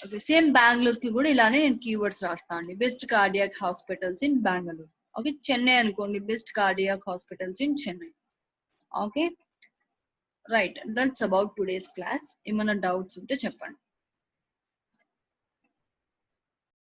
Okay, same Bengaluru కి కూడా ఇలానే నేను కీవర్డ్స్ రాస్తా అండి. Best cardiac hospitals in Bengaluru. Okay, Chennai అనుకోండి, best cardiac hospitals in Chennai. Okay, right. That's about today's class. ఏమైనా డౌట్స్ ఉంటే చెప్పండి.